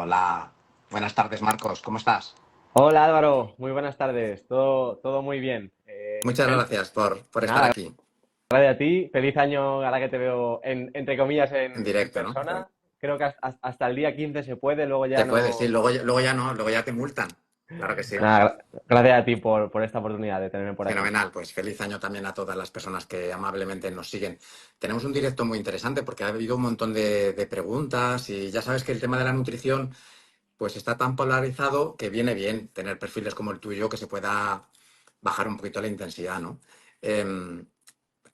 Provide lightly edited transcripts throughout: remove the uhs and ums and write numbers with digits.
Hola, buenas tardes Marcos, ¿cómo estás? Hola Álvaro, muy buenas tardes, todo muy bien. Muchas gracias por estar Nada, aquí gracias a ti, feliz año ahora que te veo entre comillas en en directo, ¿no? persona. Creo que hasta el día 15 se puede, luego Se ya puede, sí, no. luego ya no, luego ya te multan. Claro que sí. Nada, gracias a ti por esta oportunidad de tenerme por aquí. Fenomenal, pues feliz año también a todas las personas que amablemente nos siguen. Tenemos un directo muy interesante porque ha habido un montón de preguntas y ya sabes que el tema de la nutrición pues está tan polarizado que viene bien tener perfiles como el tuyo que se pueda bajar un poquito la intensidad, ¿no? Em,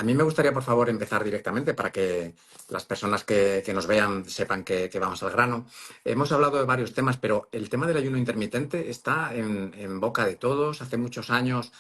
A mí me gustaría, por favor, empezar directamente para que las personas que nos vean sepan que vamos al grano. Hemos hablado de varios temas, pero el tema del ayuno intermitente está en boca de todos. Hace muchos años,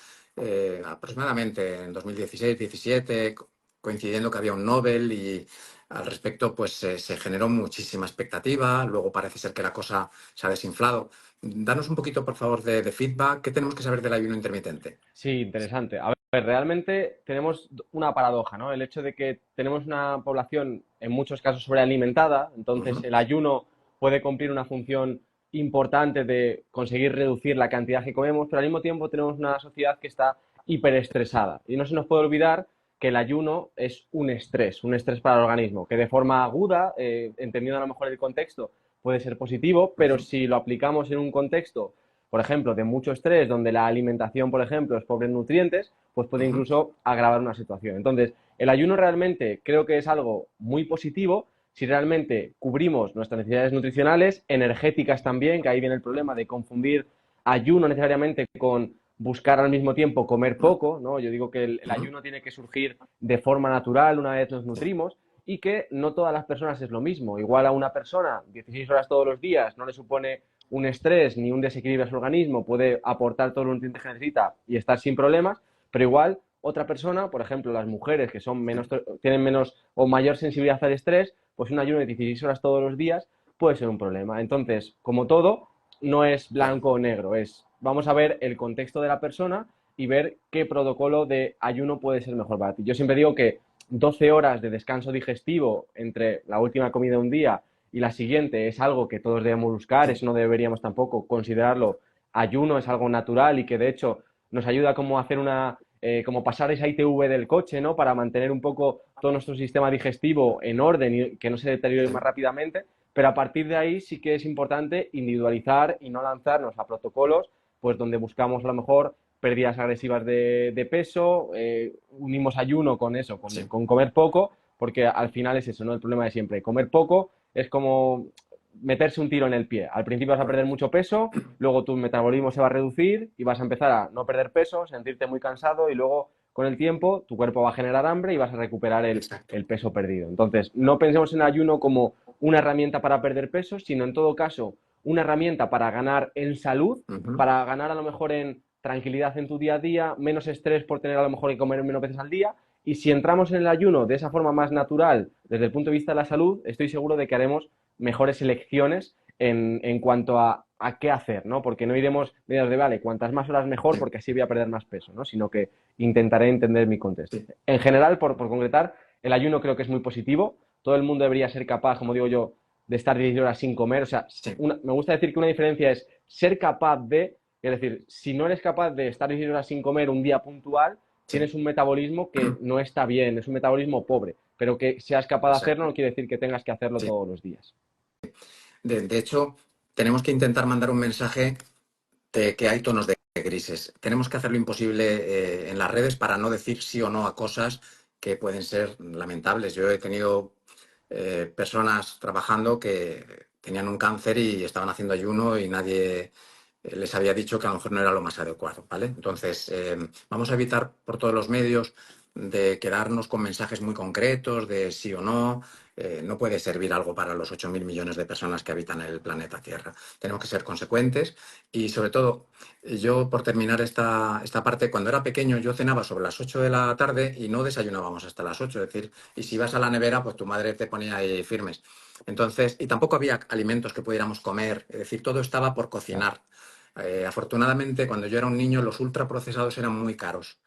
aproximadamente en 2016-17, coincidiendo que había un Nobel y al respecto, pues se generó muchísima expectativa. Luego parece ser que la cosa se ha desinflado. Danos un poquito, por favor, de feedback. ¿Qué tenemos que saber del ayuno intermitente? Sí, interesante. A ver, realmente tenemos una paradoja, ¿no? El hecho de que tenemos una población en muchos casos sobrealimentada, entonces Ujú, el ayuno puede cumplir una función importante de conseguir reducir la cantidad que comemos, pero al mismo tiempo tenemos una sociedad que está hiperestresada. Y no se nos puede olvidar que el ayuno es un estrés para el organismo, que de forma aguda, entendiendo a lo mejor el contexto, puede ser positivo, pero ujú, si lo aplicamos en un contexto por ejemplo, de mucho estrés, donde la alimentación, por ejemplo, es pobre en nutrientes, pues puede ujú, incluso agravar una situación. Entonces, el ayuno realmente creo que es algo muy positivo si realmente cubrimos nuestras necesidades nutricionales, energéticas también, que ahí viene el problema de confundir ayuno necesariamente con buscar al mismo tiempo comer ujú, poco, ¿no? Yo digo que el ujú. ayuno tiene que surgir de forma natural una vez nos Sí. nutrimos y que no todas las personas es lo mismo. Igual a una persona 16 horas todos los días no le supone un estrés ni un desequilibrio a su organismo, puede aportar todos los nutrientes que necesita y estar sin problemas, pero igual otra persona, por ejemplo, las mujeres que son menos, tienen menos o mayor sensibilidad al estrés, pues un ayuno de 16 horas todos los días puede ser un problema. Entonces, como todo, no es Claro. blanco o negro, es vamos a ver el contexto de la persona y ver qué protocolo de ayuno puede ser mejor para ti. Yo siempre digo que 12 horas de descanso digestivo entre la última comida de un día y la siguiente es algo que todos debemos buscar, eso no deberíamos tampoco considerarlo ayuno, es algo natural y que de hecho nos ayuda como a hacer como pasar esa ITV del coche, ¿no? Para mantener un poco todo nuestro sistema digestivo en orden y que no se deteriore más Sí. rápidamente, pero a partir de ahí sí que es importante individualizar y no lanzarnos a protocolos, pues donde buscamos a lo mejor pérdidas agresivas de peso, unimos ayuno con eso, Sí. con comer poco, porque al final es eso, ¿no? El problema de siempre, comer poco es como meterse un tiro en el pie. Al principio vas a perder Correcto. mucho peso, luego tu metabolismo se va a reducir y vas a empezar a no perder peso, sentirte muy cansado y luego con el tiempo tu cuerpo va a generar hambre y vas a recuperar Exacto. el peso perdido. Entonces, no pensemos en ayuno como una herramienta para perder peso, sino en todo caso una herramienta para ganar en salud, Ujú. para ganar a lo mejor en tranquilidad en tu día a día, menos estrés por tener a lo mejor que comer menos veces al día. Y si entramos en el ayuno de esa forma más natural, desde el punto de vista de la salud, estoy seguro de que haremos mejores elecciones en cuanto a qué hacer, ¿no? Porque no iremos de, vale, cuantas más horas mejor, Sí. porque así voy a perder más peso, ¿no? Sino que intentaré entender mi contexto. Sí. En general, por concretar, el ayuno creo que es muy positivo. Todo el mundo debería ser capaz, como digo yo, de estar 10 horas sin comer. O sea, Sí. me gusta decir que una diferencia es ser capaz de, es decir, si no eres capaz de estar 10 horas sin comer un día puntual, Sí. tienes un metabolismo que no está bien, es un metabolismo pobre, pero que seas capaz de hacerlo Exacto. no quiere decir que tengas que hacerlo Sí. todos los días. De hecho, tenemos que intentar mandar un mensaje de que hay tonos de grises. Tenemos que hacer lo imposible en las redes para no decir sí o no a cosas que pueden ser lamentables. Yo he tenido personas trabajando que tenían un cáncer y estaban haciendo ayuno y nadie les había dicho que a lo mejor no era lo más adecuado, ¿vale? Entonces, vamos a evitar por todos los medios de quedarnos con mensajes muy concretos de sí o no. No puede servir algo para los 8.000 millones de personas que habitan el planeta Tierra. Tenemos que ser consecuentes y, sobre todo, yo, por terminar esta parte, cuando era pequeño, yo cenaba sobre las 8 de la tarde y no desayunábamos hasta las 8. Es decir, y si ibas a la nevera, pues tu madre te ponía ahí firmes. Entonces, y tampoco había alimentos que pudiéramos comer, es decir, todo estaba por Claro. cocinar. Afortunadamente, cuando yo era un niño, los ultraprocesados eran muy caros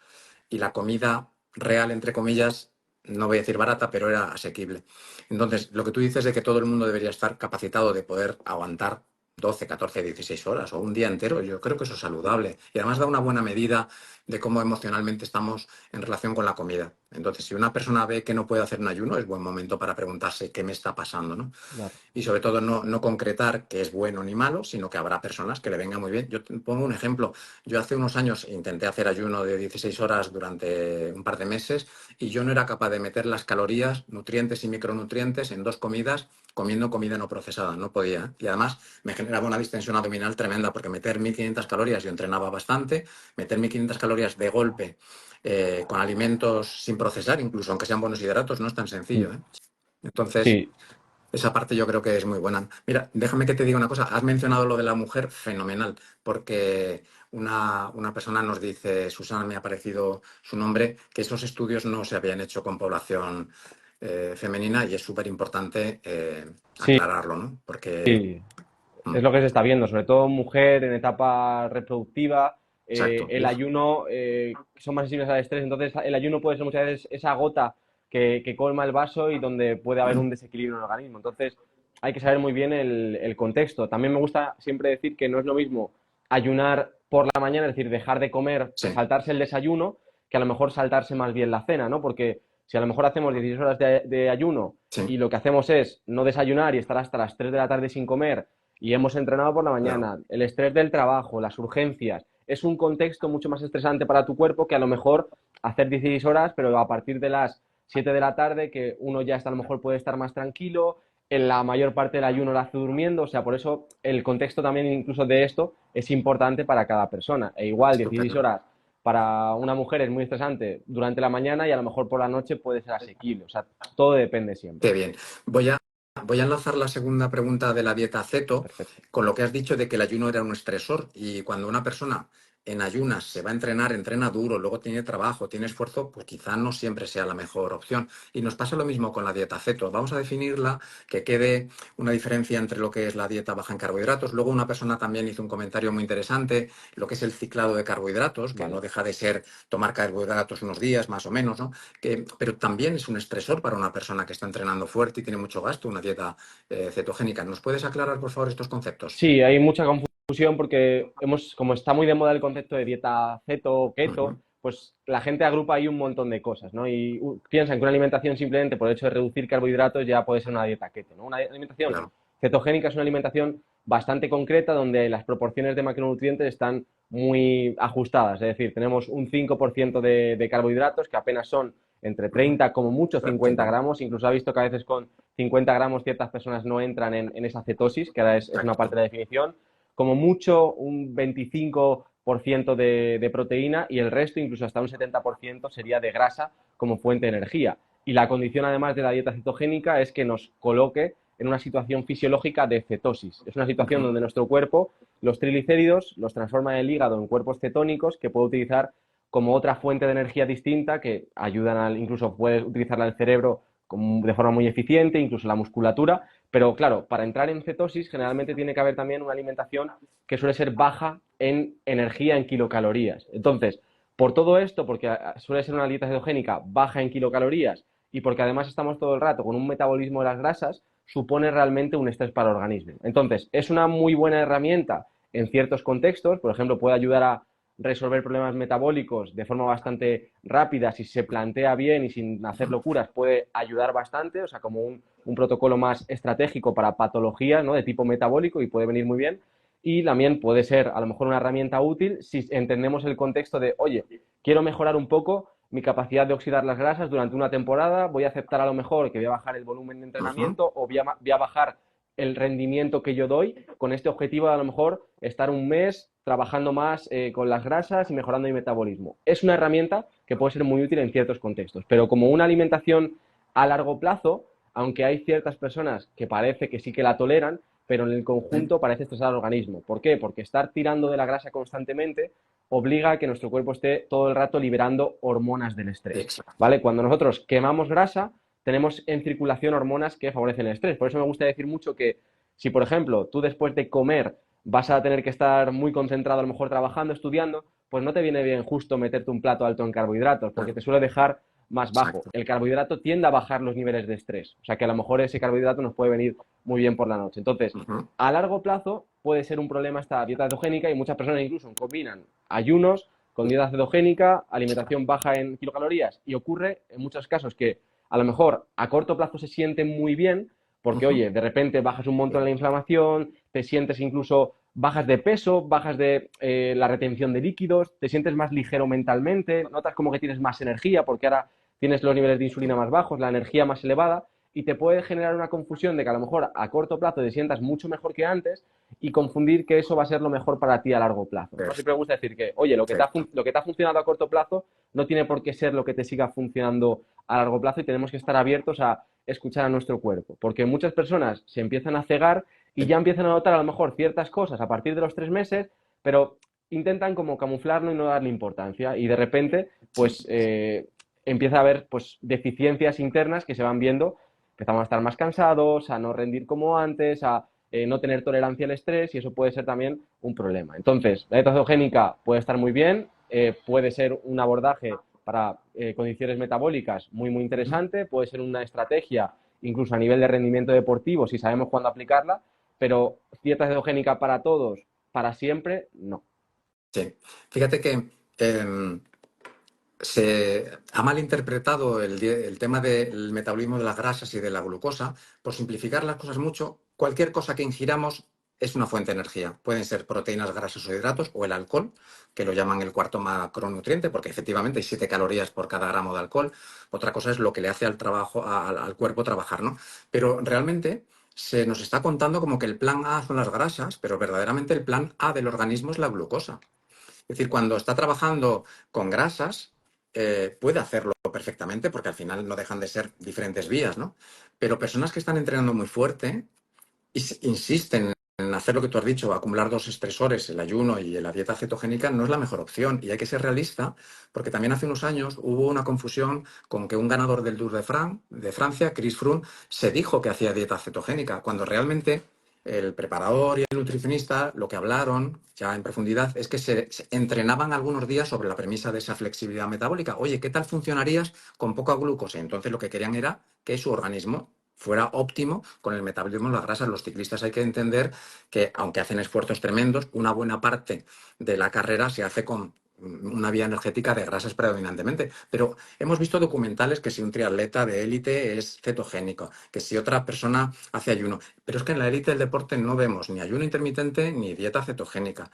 y la comida real, entre comillas, no voy a decir barata, pero era asequible. Entonces, lo que tú dices de que todo el mundo debería estar capacitado de poder aguantar 12, 14, 16 horas o un día entero, yo creo que eso es saludable. Y además da una buena medida de cómo emocionalmente estamos en relación con la comida. Entonces, si una persona ve que no puede hacer un ayuno, es buen momento para preguntarse qué me está pasando, ¿no? Claro. Y sobre todo no concretar que es bueno ni malo, sino que habrá personas que le venga muy bien. Yo te pongo un ejemplo. Yo hace unos años intenté hacer ayuno de 16 horas durante un par de meses y yo no era capaz de meter las calorías, nutrientes y micronutrientes en 2 comidas comiendo comida no procesada. No podía, ¿eh? Y además me generaba una distensión abdominal tremenda porque meter 1.500 calorías, yo entrenaba bastante, meter 1.500 calorías de golpe con alimentos sin procesar, incluso aunque sean buenos hidratos, no es tan sencillo, ¿eh? Entonces, Sí, esa parte yo creo que es muy buena. Mira, déjame que te diga una cosa. Has mencionado lo de la mujer, fenomenal, porque una persona nos dice, Susana, me ha parecido su nombre, que esos estudios no se habían hecho con población femenina y es súper importante sí, aclararlo, ¿no? Porque, sí. mm, Es lo que se está viendo, sobre todo mujer en etapa reproductiva, exacto, el uf, ayuno, son más sensibles al estrés, entonces el ayuno puede ser muchas veces esa gota que colma el vaso y donde puede haber un desequilibrio en el organismo. Entonces hay que saber muy bien el contexto. También me gusta siempre decir que no es lo mismo ayunar por la mañana, es decir, dejar de comer, sí, saltarse el desayuno, que a lo mejor saltarse más bien la cena, ¿no? Porque si a lo mejor hacemos 16 horas de ayuno y sí, lo que hacemos es no desayunar y estar hasta las 3 de la tarde sin comer y hemos entrenado por la claro, mañana, el estrés del trabajo, las urgencias, es un contexto mucho más estresante para tu cuerpo que a lo mejor hacer 16 horas, pero a partir de las 7 de la tarde, que uno ya está, a lo mejor puede estar más tranquilo, en la mayor parte del ayuno lo hace durmiendo, o sea, por eso el contexto también incluso de esto es importante para cada persona. E igual, 16 estupendo. horas para una mujer es muy estresante durante la mañana y a lo mejor por la noche puede ser asequible, o sea, todo depende siempre. Qué bien. Voy a enlazar la segunda pregunta de la dieta ceto Perfecto. con lo que has dicho de que el ayuno era un estresor y cuando una persona en ayunas se va a entrenar, entrena duro, luego tiene trabajo, tiene esfuerzo, pues quizá no siempre sea la mejor opción. Y nos pasa lo mismo con la dieta ceto. Vamos a definirla, que quede una diferencia entre lo que es la dieta baja en carbohidratos. Luego una persona también hizo un comentario muy interesante, lo que es el ciclado de carbohidratos, que no Vale. deja de ser tomar carbohidratos unos días más o menos, ¿no? Pero también es un estresor para una persona que está entrenando fuerte y tiene mucho gasto, una dieta cetogénica. ¿Nos puedes aclarar, por favor, estos conceptos? Sí, hay mucha confusión porque como está muy de moda el concepto de dieta keto o keto, Ujú, pues la gente agrupa ahí un montón de cosas, ¿no? Y piensan que una alimentación simplemente por el hecho de reducir carbohidratos ya puede ser una dieta keto, ¿no? Una alimentación claro, cetogénica es una alimentación bastante concreta donde las proporciones de macronutrientes están muy ajustadas, es decir, tenemos un 5% de carbohidratos que apenas son entre ujú, 30, como mucho 50 sí, gramos, incluso ha visto que a veces con 50 gramos ciertas personas no entran en esa cetosis, que ahora es una parte exacto, de la definición, como mucho un 25% de proteína y el resto, incluso hasta un 70%, sería de grasa como fuente de energía. Y la condición además de la dieta cetogénica es que nos coloque en una situación fisiológica de cetosis. Es una situación ujú, donde nuestro cuerpo los triglicéridos los transforma en el hígado en cuerpos cetónicos que puede utilizar como otra fuente de energía distinta que ayudan al, incluso puede utilizarla el cerebro de forma muy eficiente, incluso la musculatura, pero claro, para entrar en cetosis generalmente tiene que haber también una alimentación que suele ser baja en energía, en kilocalorías. Entonces, por todo esto, porque suele ser una dieta cetogénica baja en kilocalorías y porque además estamos todo el rato con un metabolismo de las grasas, supone realmente un estrés para el organismo. Entonces, es una muy buena herramienta en ciertos contextos, por ejemplo, puede ayudar a resolver problemas metabólicos de forma bastante rápida, si se plantea bien y sin hacer ujú, locuras, puede ayudar bastante, o sea, como un protocolo más estratégico para patologías, ¿no? De tipo metabólico y puede venir muy bien. Y también puede ser a lo mejor una herramienta útil si entendemos el contexto de, oye, quiero mejorar un poco mi capacidad de oxidar las grasas durante una temporada, voy a aceptar a lo mejor que voy a bajar el volumen de ujú. entrenamiento o voy a bajar el rendimiento que yo doy con este objetivo de a lo mejor estar un mes trabajando más con las grasas y mejorando mi metabolismo. Es una herramienta que puede ser muy útil en ciertos contextos, pero como una alimentación a largo plazo, aunque hay ciertas personas que parece que sí que la toleran, pero en el Sí, conjunto parece estresar al organismo. ¿Por qué? Porque estar tirando de la grasa constantemente obliga a que nuestro cuerpo esté todo el rato liberando hormonas del estrés. exacto. ¿Vale? Cuando nosotros quemamos grasa, tenemos en circulación hormonas que favorecen el estrés. Por eso me gusta decir mucho que si, por ejemplo, tú después de comer vas a tener que estar muy concentrado, a lo mejor trabajando, estudiando, pues no te viene bien justo meterte un plato alto en carbohidratos, porque Claro, te suele dejar más bajo. exacto. El carbohidrato tiende a bajar los niveles de estrés, o sea que a lo mejor ese carbohidrato nos puede venir muy bien por la noche. Entonces, Ujú, a largo plazo, puede ser un problema esta dieta cetogénica y muchas personas incluso combinan ayunos con dieta cetogénica, alimentación baja en kilocalorías y ocurre en muchos casos que a lo mejor a corto plazo se sienten muy bien porque, Ujú. oye, de repente bajas un montón la inflamación, te sientes incluso bajas de peso, bajas de la retención de líquidos, te sientes más ligero mentalmente, notas como que tienes más energía porque ahora tienes los niveles de insulina más bajos, la energía más elevada y te puede generar una confusión de que a lo mejor a corto plazo te sientas mucho mejor que antes y confundir que eso va a ser lo mejor para ti a largo plazo, ¿no? Siempre me gusta decir que, oye, Perfecto. lo que te ha funcionado a corto plazo no tiene por qué ser lo que te siga funcionando a largo plazo y tenemos que estar abiertos a escuchar a nuestro cuerpo, porque muchas personas se empiezan a cegar y Sí. ya empiezan a notar a lo mejor ciertas cosas a partir de los 3 meses, pero intentan como camuflarlo y no darle importancia y de repente Sí. pues empieza a haber pues deficiencias internas que se van viendo, empezamos a estar más cansados, a no rendir como antes, a no tener tolerancia al estrés y eso puede ser también un problema. Entonces, la dieta cetogénica puede estar muy bien, puede ser un abordaje para condiciones metabólicas muy Ujú. interesante, puede ser una estrategia incluso a nivel de rendimiento deportivo si sabemos cuándo aplicarla, pero dieta cetogénica para todos, para siempre, no. Sí. Fíjate que em, se ha malinterpretado el tema del metabolismo de las grasas y de la glucosa. Por simplificar las cosas mucho, cualquier cosa que ingiramos es una fuente de energía. Pueden ser proteínas, grasas o hidratos, o el alcohol, que lo llaman el cuarto macronutriente, porque efectivamente hay 7 calorías por cada gramo de alcohol. Otra cosa es lo que le hace al trabajo, al cuerpo trabajar, ¿no? Pero realmente se nos está contando como que el plan A son las grasas, pero verdaderamente el plan A del organismo es la glucosa. Es decir, cuando está trabajando con grasas, puede hacerlo perfectamente, porque al final no dejan de ser diferentes vías, ¿no? Pero personas que están entrenando muy fuerte y insisten en hacer lo que tú has dicho, acumular dos estresores, el ayuno y la dieta cetogénica, no es la mejor opción. Y hay que ser realista, porque también hace unos años hubo una confusión con que un ganador del Tour de Francia, Chris Froome, se dijo que hacía dieta cetogénica, cuando realmente el preparador y el nutricionista lo que hablaron ya en profundidad es que se entrenaban algunos días sobre la premisa de esa flexibilidad metabólica. Oye, ¿qué tal funcionarías con poca glucosa? Entonces lo que querían era que su organismo fuera óptimo con el metabolismo de las grasas. Los ciclistas hay que entender que, aunque hacen esfuerzos tremendos, una buena parte de la carrera se hace con una vía energética de grasas predominantemente. Pero hemos visto documentales que si un triatleta de élite es cetogénico, que si otra persona hace ayuno. Pero es que en la élite del deporte no vemos ni ayuno intermitente ni dieta cetogénica.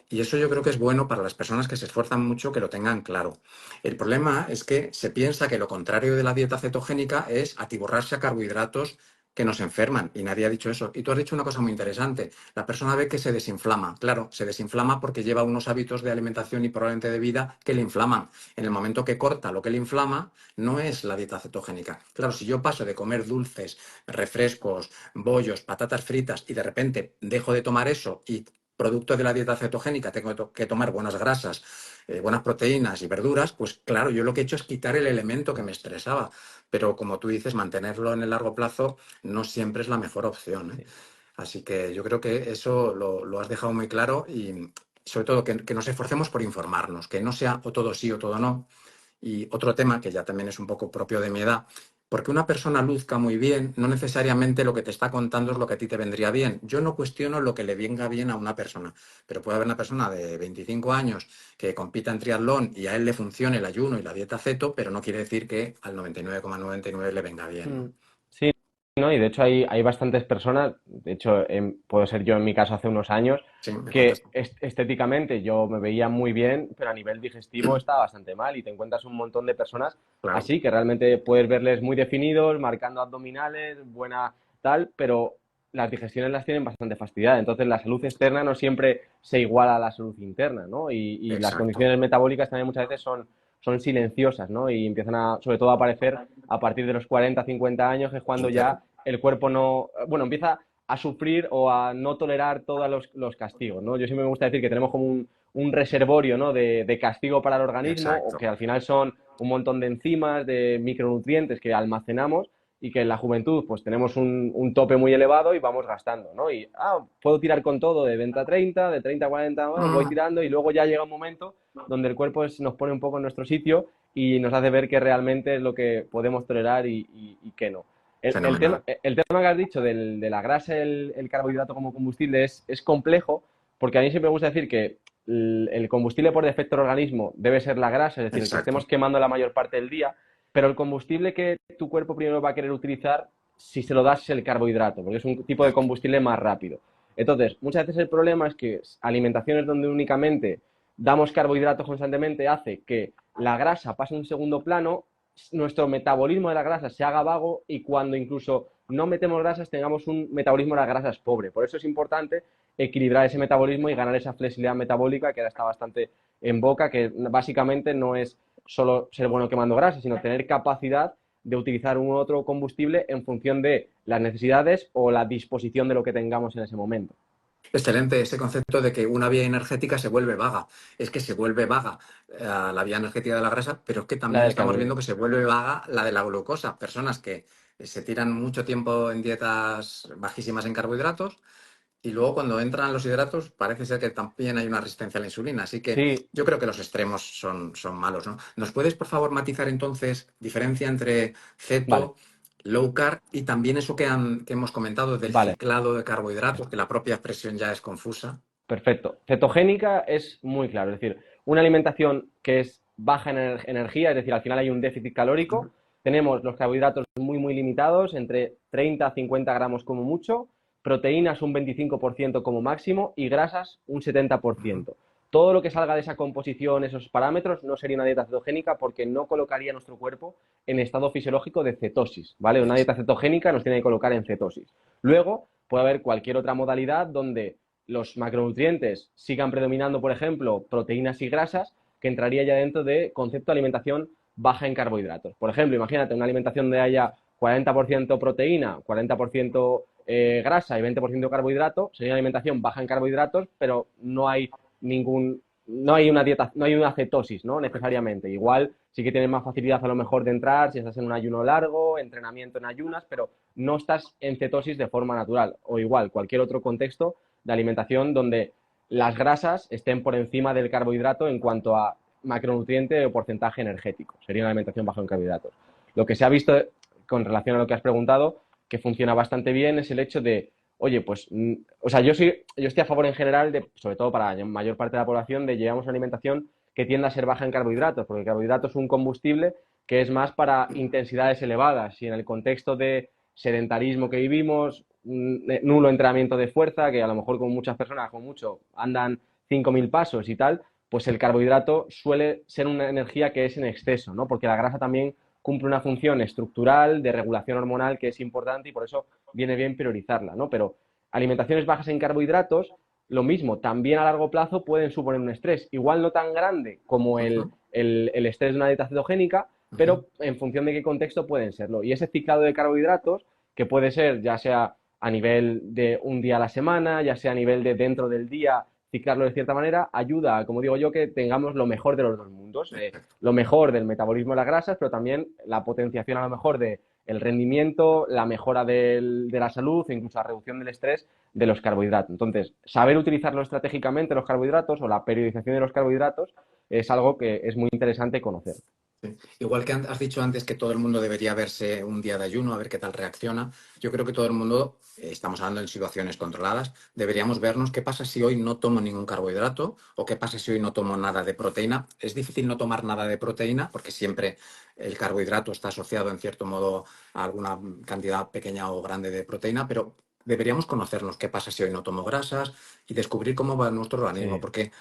Y eso yo creo que es bueno para las personas que se esfuerzan mucho que lo tengan claro. El problema es que se piensa que lo contrario de la dieta cetogénica es atiborrarse a carbohidratos que nos enferman, y nadie ha dicho eso. Y tú has dicho una cosa muy interesante. La persona ve que se desinflama. Claro, se desinflama porque lleva unos hábitos de alimentación y probablemente de vida que le inflaman. En el momento que corta lo que le inflama, no es la dieta cetogénica. Claro, si yo paso de comer dulces, refrescos, bollos, patatas fritas y de repente dejo de tomar eso y producto de la dieta cetogénica tengo que tomar buenas grasas, buenas proteínas y verduras, pues claro, yo lo que he hecho es quitar el elemento que me estresaba. Pero como tú dices, mantenerlo en el largo plazo no siempre es la mejor opción, ¿eh? Sí. Así que yo creo que eso lo has dejado muy claro y sobre todo que nos esforcemos por informarnos, que no sea o todo sí o todo no. Y otro tema que ya también es un poco propio de mi edad, porque una persona luzca muy bien, no necesariamente lo que te está contando es lo que a ti te vendría bien. Yo no cuestiono lo que le venga bien a una persona, pero puede haber una persona de 25 años que compita en triatlón y a él le funcione el ayuno y la dieta ceto, pero no quiere decir que al 99,99 le venga bien, Mm. ¿no? Sí, ¿no? Y de hecho hay bastantes personas, de hecho puedo ser yo en mi caso hace unos años, Sí, me cuentas. que estéticamente yo me veía muy bien, pero a nivel digestivo estaba bastante mal y te encuentras un montón de personas Claro, así, que realmente puedes verles muy definidos, marcando abdominales, buena tal, pero las digestiones las tienen bastante fastidiadas. Entonces la salud externa no siempre se iguala a la salud interna, ¿no? Y las exacto. condiciones metabólicas también muchas veces son silenciosas, ¿no? Y empiezan a, sobre todo a aparecer a partir de los 40, 50 años, que es cuando ya el cuerpo no, bueno, empieza a sufrir o a no tolerar todos los castigos, ¿no? Yo siempre me gusta decir que tenemos como un reservorio, ¿no? de castigo para el organismo, o Exacto. que al final son un montón de enzimas, de micronutrientes que almacenamos y que en la juventud pues tenemos un tope muy elevado y vamos gastando, ¿no? Y puedo tirar con todo de 20 a 30, de 30 a 40, bueno, voy Mm, tirando y luego ya llega un momento donde el cuerpo nos pone un poco en nuestro sitio y nos hace ver que realmente es lo que podemos tolerar y qué no. Fenomenal. El tema que has dicho de la grasa y el carbohidrato como combustible es complejo, porque a mí siempre me gusta decir que el combustible por defecto del organismo debe ser la grasa, es decir, el que estemos Exacto. quemando la mayor parte del día, pero el combustible que tu cuerpo primero va a querer utilizar, si se lo das, es el carbohidrato, porque es un tipo de Exacto. combustible más rápido. Entonces, muchas veces el problema es que alimentaciones donde únicamente damos carbohidratos constantemente hace que la grasa pase a un segundo plano, nuestro metabolismo de la grasa se haga vago y cuando incluso no metemos grasas tengamos un metabolismo de las grasas pobre. Por eso es importante equilibrar ese metabolismo y ganar esa flexibilidad metabólica que ahora está bastante en boca, que básicamente no es solo ser bueno quemando grasas, sino tener capacidad de utilizar un u otro combustible en función de las necesidades o la disposición de lo que tengamos en ese momento. Excelente ese concepto de que una vía energética se vuelve vaga. Es que se vuelve vaga la vía energética de la grasa, pero es que La también del estamos carbohidrato. viendo que se vuelve vaga la de la glucosa. Personas que se tiran mucho tiempo en dietas bajísimas en carbohidratos y luego cuando entran los hidratos parece ser que también hay una resistencia a la insulina. Así que Sí, yo creo que los extremos son malos, ¿no? ¿Nos puedes, por favor, matizar entonces diferencia entre vale, ceto, low carb y también eso que hemos comentado del vale. ciclado de carbohidratos, que la propia expresión ya es confusa? Perfecto. Cetogénica es muy claro, es decir, una alimentación que es baja en energía, es decir, al final hay un déficit calórico. Tenemos los carbohidratos muy limitados, entre 30 a 50 gramos como mucho, proteínas un 25% como máximo y grasas un 70%. Todo lo que salga de esa composición, esos parámetros, no sería una dieta cetogénica porque no colocaría nuestro cuerpo en estado fisiológico de cetosis, ¿vale? Una dieta cetogénica nos tiene que colocar en cetosis. Luego puede haber cualquier otra modalidad donde los macronutrientes sigan predominando, por ejemplo, proteínas y grasas, que entraría ya dentro de concepto de alimentación baja en carbohidratos. Por ejemplo, imagínate una alimentación donde haya 40% proteína, 40% grasa y 20% carbohidrato, sería una alimentación baja en carbohidratos, pero no hay una dieta, no hay una cetosis, ¿no? Correcto. Necesariamente. Igual sí que tienes más facilidad a lo mejor de entrar si estás en un ayuno largo, entrenamiento en ayunas, pero no estás en cetosis de forma natural. O igual, cualquier otro contexto de alimentación donde las grasas estén por encima del carbohidrato en cuanto a macronutriente o porcentaje energético. Sería una alimentación baja en carbohidratos. Lo que se ha visto con relación a lo que has preguntado, que funciona bastante bien, es el hecho de, oye, pues, o sea, yo estoy a favor en general, de, sobre todo para la mayor parte de la población, de llevamos una alimentación que tienda a ser baja en carbohidratos, porque el carbohidrato es un combustible que es más para intensidades elevadas y en el contexto de sedentarismo que vivimos, nulo entrenamiento de fuerza, que a lo mejor con muchas personas, con mucho, andan 5.000 pasos y tal, pues el carbohidrato suele ser una energía que es en exceso, ¿no? Porque la grasa también cumple una función estructural de regulación hormonal que es importante y por eso viene bien priorizarla, ¿no? Pero alimentaciones bajas en carbohidratos, lo mismo, también a largo plazo pueden suponer un estrés, igual no tan grande como Ujú, el estrés de una dieta cetogénica, ujú. pero en función de qué contexto pueden serlo. Y ese ciclado de carbohidratos, que puede ser ya sea a nivel de un día a la semana, ya sea a nivel de dentro del día, ciclarlo de cierta manera, ayuda, como digo yo, que tengamos lo mejor de los dos mundos. Perfecto. Lo mejor del metabolismo de las grasas, pero también la potenciación a lo mejor de el rendimiento, la mejora de la salud e incluso la reducción del estrés de los carbohidratos. Entonces, saber utilizarlo estratégicamente los carbohidratos o la periodización de los carbohidratos es algo que es muy interesante conocer. Sí. Igual que has dicho antes que todo el mundo debería verse un día de ayuno, a ver qué tal reacciona, yo creo que todo el mundo, estamos hablando en situaciones controladas, deberíamos vernos qué pasa si hoy no tomo ningún carbohidrato o qué pasa si hoy no tomo nada de proteína. Es difícil no tomar nada de proteína porque siempre el carbohidrato está asociado en cierto modo a alguna cantidad pequeña o grande de proteína, pero deberíamos conocernos qué pasa si hoy no tomo grasas y descubrir cómo va nuestro organismo, Sí, porque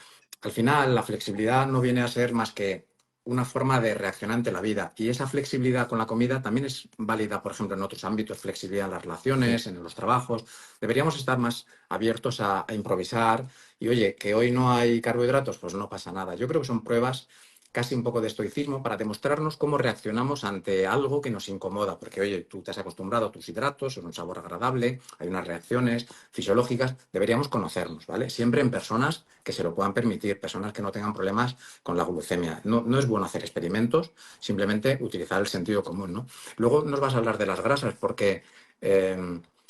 al final la flexibilidad no viene a ser más que una forma de reaccionar ante la vida. Y esa flexibilidad con la comida también es válida, por ejemplo, en otros ámbitos, flexibilidad en las sí. relaciones, en los trabajos. Deberíamos estar más abiertos a improvisar. Y oye, que hoy no hay carbohidratos, pues no pasa nada. Yo creo que son pruebas casi un poco de estoicismo para demostrarnos cómo reaccionamos ante algo que nos incomoda. Porque, oye, tú te has acostumbrado a tus hidratos, son un sabor agradable, hay unas reacciones fisiológicas. Deberíamos conocernos, ¿vale? Siempre en personas que se lo puedan permitir, personas que no tengan problemas con la glucemia. No es bueno hacer experimentos, simplemente utilizar el sentido común, ¿no? Luego nos vas a hablar de las grasas, porque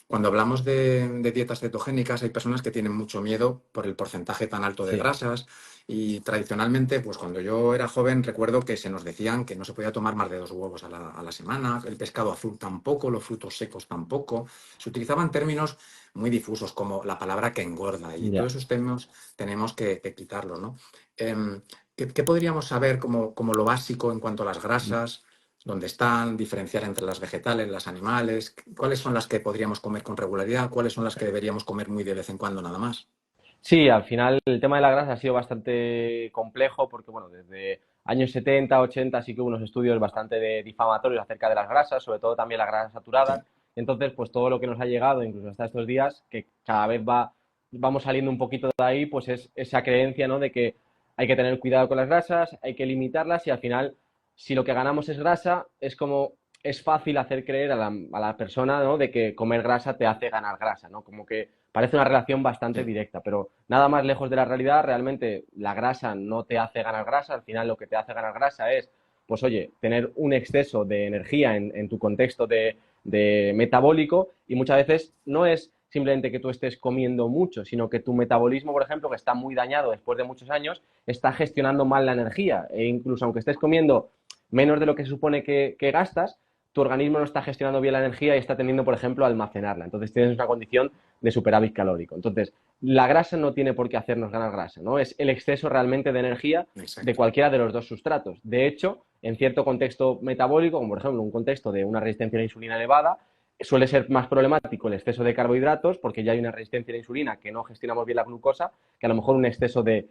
Cuando hablamos de dietas cetogénicas, hay personas que tienen mucho miedo por el porcentaje tan alto de Sí, grasas y tradicionalmente, pues cuando yo era joven, recuerdo que se nos decían que no se podía tomar más de 2 huevos a la semana, el pescado azul tampoco, los frutos secos tampoco. Se utilizaban términos muy difusos como la palabra que engorda y ya. todos esos términos tenemos que quitarlos, ¿no? Em, ¿qué podríamos saber como lo básico en cuanto a las grasas? ¿Dónde están? Diferenciar entre las vegetales, las animales. ¿Cuáles son las que podríamos comer con regularidad? ¿Cuáles son las que deberíamos comer muy de vez en cuando nada más? Sí, al final el tema de la grasa ha sido bastante complejo porque, bueno, desde años 70, 80 sí que hubo unos estudios bastante difamatorios acerca de las grasas, sobre todo también las grasas saturadas. Sí, Entonces, pues todo lo que nos ha llegado, incluso hasta estos días, que cada vez vamos saliendo un poquito de ahí, pues es esa creencia, ¿no? De que hay que tener cuidado con las grasas, hay que limitarlas y al final, si lo que ganamos es grasa, es como es fácil hacer creer a la persona, ¿no? De que comer grasa te hace ganar grasa, ¿no? Como que parece una relación bastante sí, directa, pero nada más lejos de la realidad. Realmente la grasa no te hace ganar grasa, al final lo que te hace ganar grasa es, pues oye, tener un exceso de energía en tu contexto de metabólico, y muchas veces no es simplemente que tú estés comiendo mucho, sino que tu metabolismo, por ejemplo, que está muy dañado después de muchos años, está gestionando mal la energía, e incluso aunque estés comiendo menos de lo que se supone que gastas, tu organismo no está gestionando bien la energía y está tendiendo, por ejemplo, a almacenarla. Entonces tienes una condición de superávit calórico. Entonces, la grasa no tiene por qué hacernos ganar grasa, ¿no? Es el exceso realmente de energía de exacto. cualquiera de los dos sustratos. De hecho, en cierto contexto metabólico, como por ejemplo un contexto de una resistencia a la insulina elevada, suele ser más problemático el exceso de carbohidratos porque ya hay una resistencia a la insulina, que no gestionamos bien la glucosa, que a lo mejor un exceso de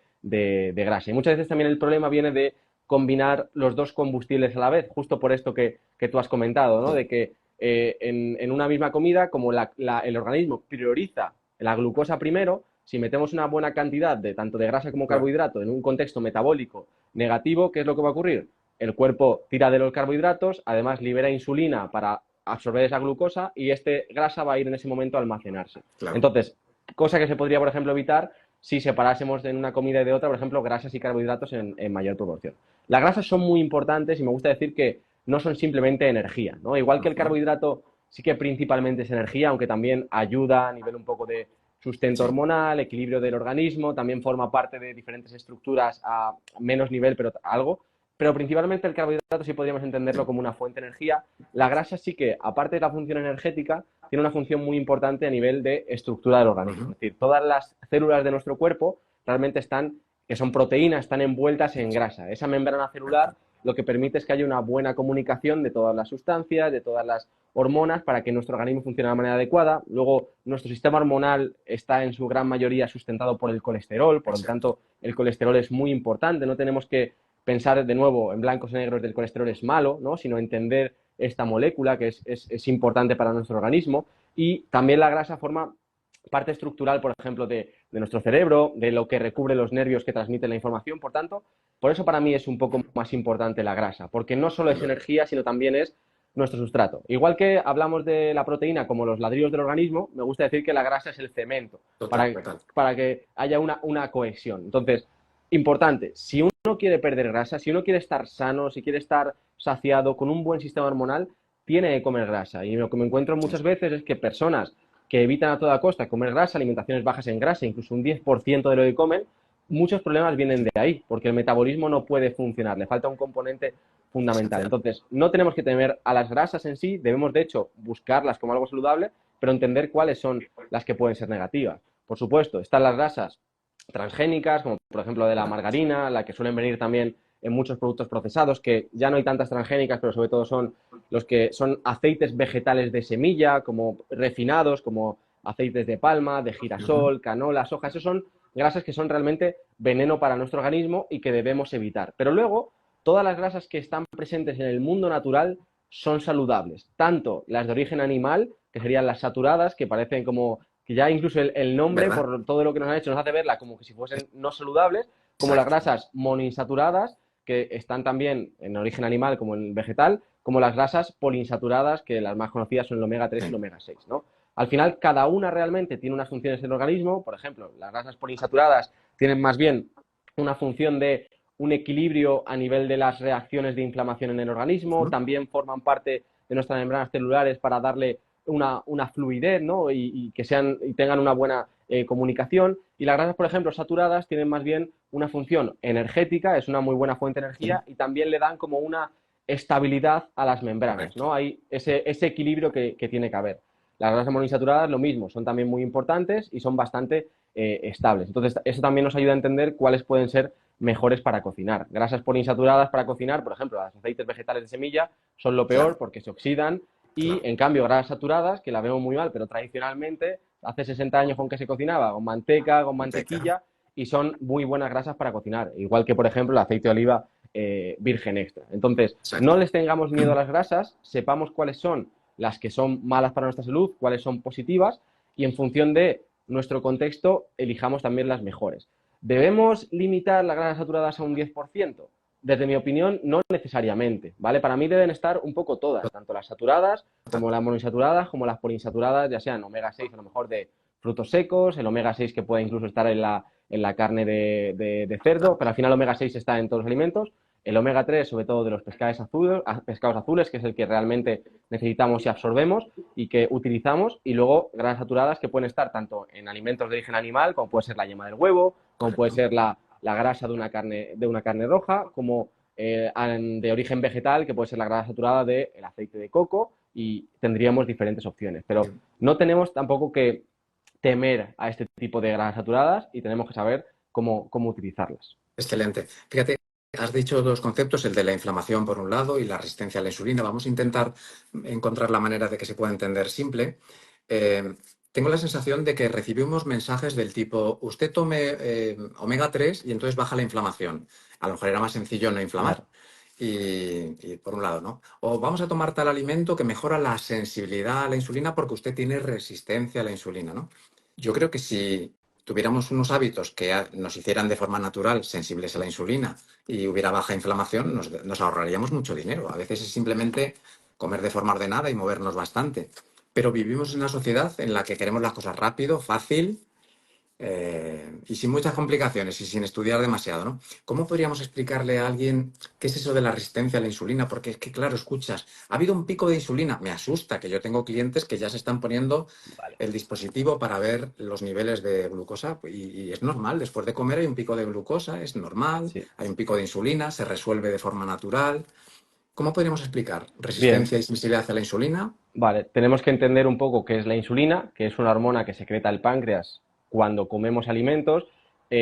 grasa. Y muchas veces también el problema viene de combinar los dos combustibles a la vez, justo por esto que tú has comentado, ¿no? Sí, De que en una misma comida, como el organismo prioriza la glucosa primero, si metemos una buena cantidad de tanto de grasa como claro, carbohidrato en un contexto metabólico negativo, ¿qué es lo que va a ocurrir? El cuerpo tira de los carbohidratos, además libera insulina para absorber esa glucosa y este grasa va a ir en ese momento a almacenarse. claro. Entonces, cosa que se podría, por ejemplo, evitar si separásemos en una comida y de otra, por ejemplo, grasas y carbohidratos en mayor proporción. Las grasas son muy importantes y me gusta decir que no son simplemente energía, ¿no? Igual que el Ujú. carbohidrato sí que principalmente es energía, aunque también ayuda a nivel un poco de sustento Sí, hormonal, equilibrio del organismo, también forma parte de diferentes estructuras a menos nivel, pero algo. Pero principalmente el carbohidrato sí podríamos entenderlo sí, como una fuente de energía. La grasa sí que, aparte de la función energética, tiene una función muy importante a nivel de estructura del organismo. ujú, Es decir, todas las células de nuestro cuerpo realmente están, que son proteínas, están envueltas en sí, grasa. Esa membrana celular exacto. lo que permite es que haya una buena comunicación de todas las sustancias, de todas las hormonas, para que nuestro organismo funcione de la manera adecuada. Luego, nuestro sistema hormonal está en su gran mayoría sustentado por el colesterol, por lo Exacto. tanto, el colesterol es muy importante. No tenemos que pensar de nuevo en blancos y negros del colesterol es malo, ¿no? Sino entender esta molécula que es importante para nuestro organismo. Y también la grasa forma parte estructural, por ejemplo, de nuestro cerebro, de lo que recubre los nervios que transmiten la información. Por tanto, por eso para mí es un poco más importante la grasa, porque no solo es Lo- energía, sino también es nuestro sustrato. Igual que hablamos de la proteína como los ladrillos del organismo, me gusta decir que la grasa es el cemento Total, total. para que haya una cohesión. Entonces, importante, si uno quiere perder grasa, si uno quiere estar sano, si quiere estar saciado con un buen sistema hormonal, tiene que comer grasa. Y lo que me encuentro Sí, muchas veces es que personas que evitan a toda costa comer grasa, alimentaciones bajas en grasa, incluso un 10% de lo que comen, muchos problemas vienen de ahí, porque el metabolismo no puede funcionar, le falta un componente fundamental. esencial. Entonces, no tenemos que temer a las grasas en sí, debemos de hecho buscarlas como algo saludable, pero entender cuáles son las que pueden ser negativas. Por supuesto, están las grasas transgénicas, como por ejemplo de la Claro. margarina, la que suelen venir también en muchos productos procesados, que ya no hay tantas transgénicas, pero sobre todo son los que son aceites vegetales de semilla, como refinados, como aceites de palma, de Ujú. girasol, canola, soja. Esos son grasas que son realmente veneno para nuestro organismo y que debemos evitar. Pero luego, todas las grasas que están presentes en el mundo natural son saludables, tanto las de origen animal, que serían las saturadas, que parecen como que ya incluso el nombre, ¿Verdad? por todo lo que nos han hecho, nos hace verla como que si fuesen no saludables, como las Exacto. grasas monoinsaturadas, que están también en origen animal como en vegetal, como las grasas poliinsaturadas, que las más conocidas son el omega 3 y el Sí. omega 6, ¿no? Al final, cada una realmente tiene unas funciones en el organismo. Por ejemplo, las grasas poliinsaturadas tienen más bien una función de un equilibrio a nivel de las reacciones de inflamación en el organismo. Ujú. También forman parte de nuestras membranas celulares para darle una fluidez, ¿no? Y que y tengan una buena comunicación. Y las grasas, por ejemplo, saturadas tienen más bien una función energética, es una muy buena fuente de Sí, energía y también le dan como una estabilidad a las membranas, correcto. ¿no? Hay ese equilibrio que tiene que haber. Las grasas monoinsaturadas, lo mismo, son también muy importantes y son bastante estables. Entonces, eso también nos ayuda a entender cuáles pueden ser mejores para cocinar. Grasas poliinsaturadas para cocinar, por ejemplo, los aceites vegetales de semilla son lo peor Claro, porque se oxidan y, claro. en cambio, grasas saturadas, que la vemos muy mal, pero tradicionalmente, hace 60 años con que se cocinaba, con manteca, con Manteca. mantequilla, y son muy buenas grasas para cocinar, igual que, por ejemplo, el aceite de oliva virgen extra. Entonces, no Exacto. les tengamos miedo a las grasas, sepamos cuáles son las que son malas para nuestra salud, cuáles son positivas, y en función de nuestro contexto, elijamos también las mejores. ¿Debemos limitar las grasas saturadas a un 10%? Desde mi opinión, no necesariamente, ¿vale? Para mí deben estar un poco todas, tanto las saturadas como las monoinsaturadas, como las poliinsaturadas, ya sean omega 6 a lo mejor de frutos secos, el omega 6 que puede incluso estar en la carne de cerdo, pero al final el omega 6 está en todos los alimentos, el omega 3 sobre todo de los pescados azules, que es el que realmente necesitamos y absorbemos y que utilizamos, y luego grasas saturadas que pueden estar tanto en alimentos de origen animal, como puede ser la yema del huevo, como puede Correcto. ser la grasa de una carne roja, como de origen vegetal, que puede ser la grasa saturada del aceite de coco, y tendríamos diferentes opciones. Pero no tenemos tampoco que temer a este tipo de grasas saturadas y tenemos que saber cómo utilizarlas. Excelente. Fíjate, has dicho dos conceptos, el de la inflamación por un lado y la resistencia a la insulina. Vamos a intentar encontrar la manera de que se pueda entender simple. Eh, Tengo la sensación de que recibimos mensajes del tipo, usted tome omega 3 y entonces baja la inflamación. A lo mejor era más sencillo no inflamar. Claro. Y por un lado, ¿no? O vamos a tomar tal alimento que mejora la sensibilidad a la insulina porque usted tiene resistencia a la insulina, ¿no? Yo creo que si tuviéramos unos hábitos que nos hicieran de forma natural sensibles a la insulina y hubiera baja inflamación, nos ahorraríamos mucho dinero. A veces es simplemente comer de forma ordenada y movernos bastante. Pero vivimos en una sociedad en la que queremos las cosas rápido, fácil y sin muchas complicaciones y sin estudiar demasiado, ¿no? ¿Cómo podríamos explicarle a alguien qué es eso de la resistencia a la insulina? Porque es que, claro, escuchas, ha habido un pico de insulina. Me asusta que yo tengo clientes que ya se están poniendo Vale. el dispositivo para ver los niveles de glucosa y es normal. Después de comer hay un pico de glucosa, es normal. Sí. Hay un pico de insulina, se resuelve de forma natural. ¿Cómo podríamos explicar Bien, resistencia y sensibilidad a la insulina? vale, tenemos que entender un poco qué es la insulina, que es una hormona que secreta el páncreas cuando comemos alimentos.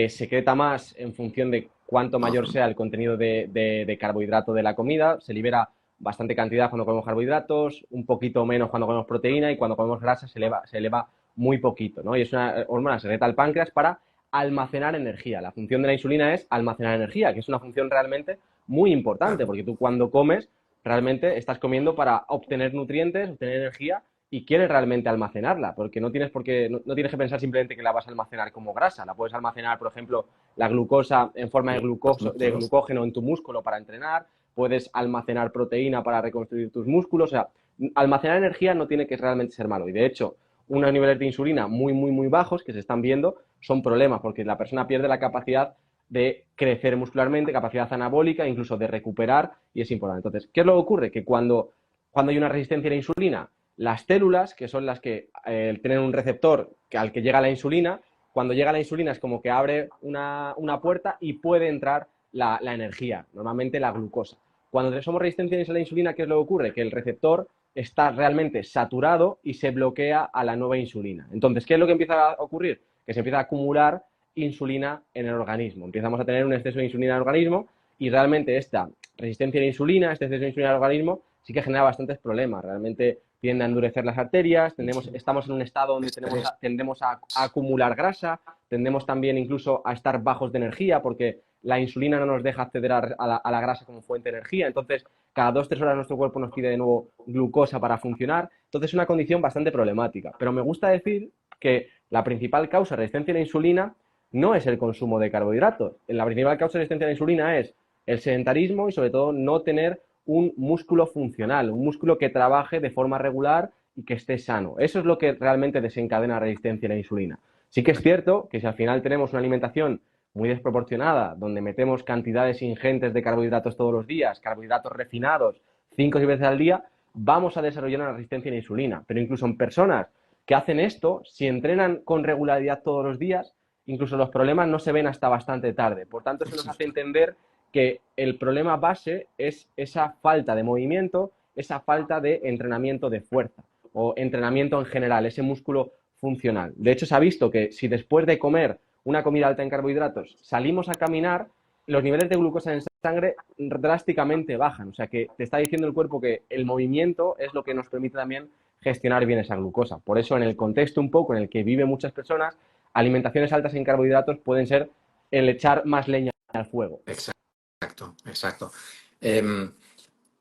Secreta más en función de cuánto mayor Ajá. sea el contenido de carbohidrato de la comida. Se libera bastante cantidad cuando comemos carbohidratos, un poquito menos cuando comemos proteína, y cuando comemos grasa se eleva muy poquito, ¿no? Y es una hormona que secreta el páncreas para almacenar energía. La función de la insulina es almacenar energía, que es una función realmente muy importante, Claro, porque tú cuando comes realmente estás comiendo para obtener nutrientes, obtener energía, y quieres realmente almacenarla, porque no tienes, no tienes que pensar simplemente que la vas a almacenar como grasa. La puedes almacenar, por ejemplo, la glucosa en forma los de músculos. glucógeno en tu músculo para entrenar, puedes almacenar proteína para reconstruir tus músculos. O sea, almacenar energía no tiene que realmente ser malo. Y de hecho, unos niveles de insulina muy bajos que se están viendo son problemas, porque la persona pierde la capacidad de crecer muscularmente, capacidad anabólica, incluso de recuperar, y es importante. Entonces, ¿qué es lo que ocurre? Que cuando hay una resistencia a la insulina, las células, que son las que tienen un receptor al que llega la insulina, cuando llega la insulina es como que abre una puerta y puede entrar la energía, normalmente la glucosa. Cuando somos resistentes a la insulina, ¿qué es lo que ocurre? Que el receptor está realmente saturado y se bloquea a la nueva insulina. Entonces, ¿qué es lo que empieza a ocurrir? Que se empieza a acumular insulina en el organismo. Empezamos a tener un exceso de insulina en el organismo, y realmente esta resistencia a la insulina, este exceso de insulina en el organismo, sí que genera bastantes problemas. Realmente tiende a endurecer las arterias, estamos en un estado donde Estrés. tendemos a acumular grasa, tendemos también incluso a estar bajos de energía, porque la insulina no nos deja acceder a la grasa como fuente de energía. Entonces, cada 2 o 3 horas nuestro cuerpo nos pide de nuevo glucosa para funcionar. Entonces, es una condición bastante problemática. Pero me gusta decir que la principal causa de resistencia a la insulina no es el consumo de carbohidratos. La principal causa de resistencia a la insulina es el sedentarismo y, sobre todo, no tener un músculo funcional, un músculo que trabaje de forma regular y que esté sano. Eso es lo que realmente desencadena la resistencia a la insulina. Sí que es cierto que si al final tenemos una alimentación muy desproporcionada, donde metemos cantidades ingentes de carbohidratos todos los días, carbohidratos refinados 5 o 6 veces al día, vamos a desarrollar una resistencia a la insulina. Pero incluso en personas que hacen esto, si entrenan con regularidad todos los días, incluso los problemas no se ven hasta bastante tarde. Por tanto, eso nos hace entender que el problema base es esa falta de movimiento, esa falta de entrenamiento de fuerza o entrenamiento en general, ese músculo funcional. De hecho, se ha visto que si después de comer una comida alta en carbohidratos salimos a caminar, los niveles de glucosa en sangre drásticamente bajan. O sea que te está diciendo el cuerpo que el movimiento es lo que nos permite también gestionar bien esa glucosa. Por eso, en el contexto un poco en el que viven muchas personas, alimentaciones altas en carbohidratos pueden ser el echar más leña al fuego. Exacto, exacto. Eh,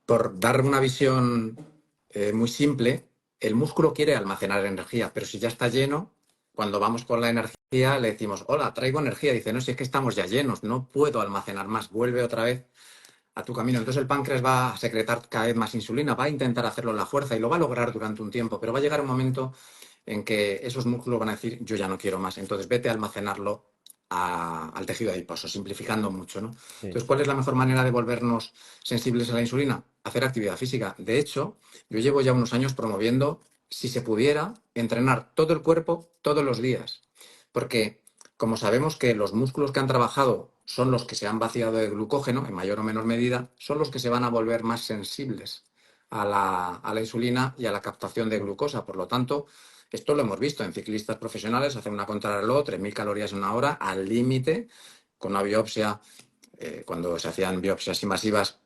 por dar una visión muy simple, el músculo quiere almacenar energía, pero si ya está lleno, cuando vamos con la energía le decimos, hola, traigo energía. Dice, no, si es que estamos ya llenos, no puedo almacenar más, vuelve otra vez a tu camino. Entonces el páncreas va a secretar cada vez más insulina, va a intentar hacerlo en la fuerza y lo va a lograr durante un tiempo, pero va a llegar un momento en que esos músculos van a decir, yo ya no quiero más, entonces vete a almacenarlo al tejido adiposo, simplificando mucho, ¿no? Sí. Entonces, ¿cuál es la mejor manera de volvernos sensibles a la insulina? Hacer actividad física. De hecho, yo llevo ya unos años promoviendo, si se pudiera, entrenar todo el cuerpo todos los días, porque como sabemos que los músculos que han trabajado son los que se han vaciado de glucógeno, en mayor o menor medida, son los que se van a volver más sensibles a la insulina y a la captación de glucosa. Por lo tanto, esto lo hemos visto en ciclistas profesionales, hacen una contrarreloj, 3.000 calorías en una hora, al límite, con una biopsia, cuando se hacían biopsias invasivas,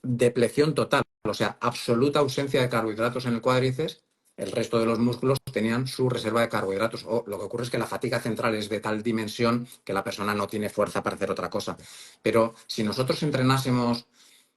depleción total, o sea, absoluta ausencia de carbohidratos en el cuádriceps. El resto de los músculos tenían su reserva de carbohidratos. O lo que ocurre es que la fatiga central es de tal dimensión que la persona no tiene fuerza para hacer otra cosa. Pero si nosotros entrenásemos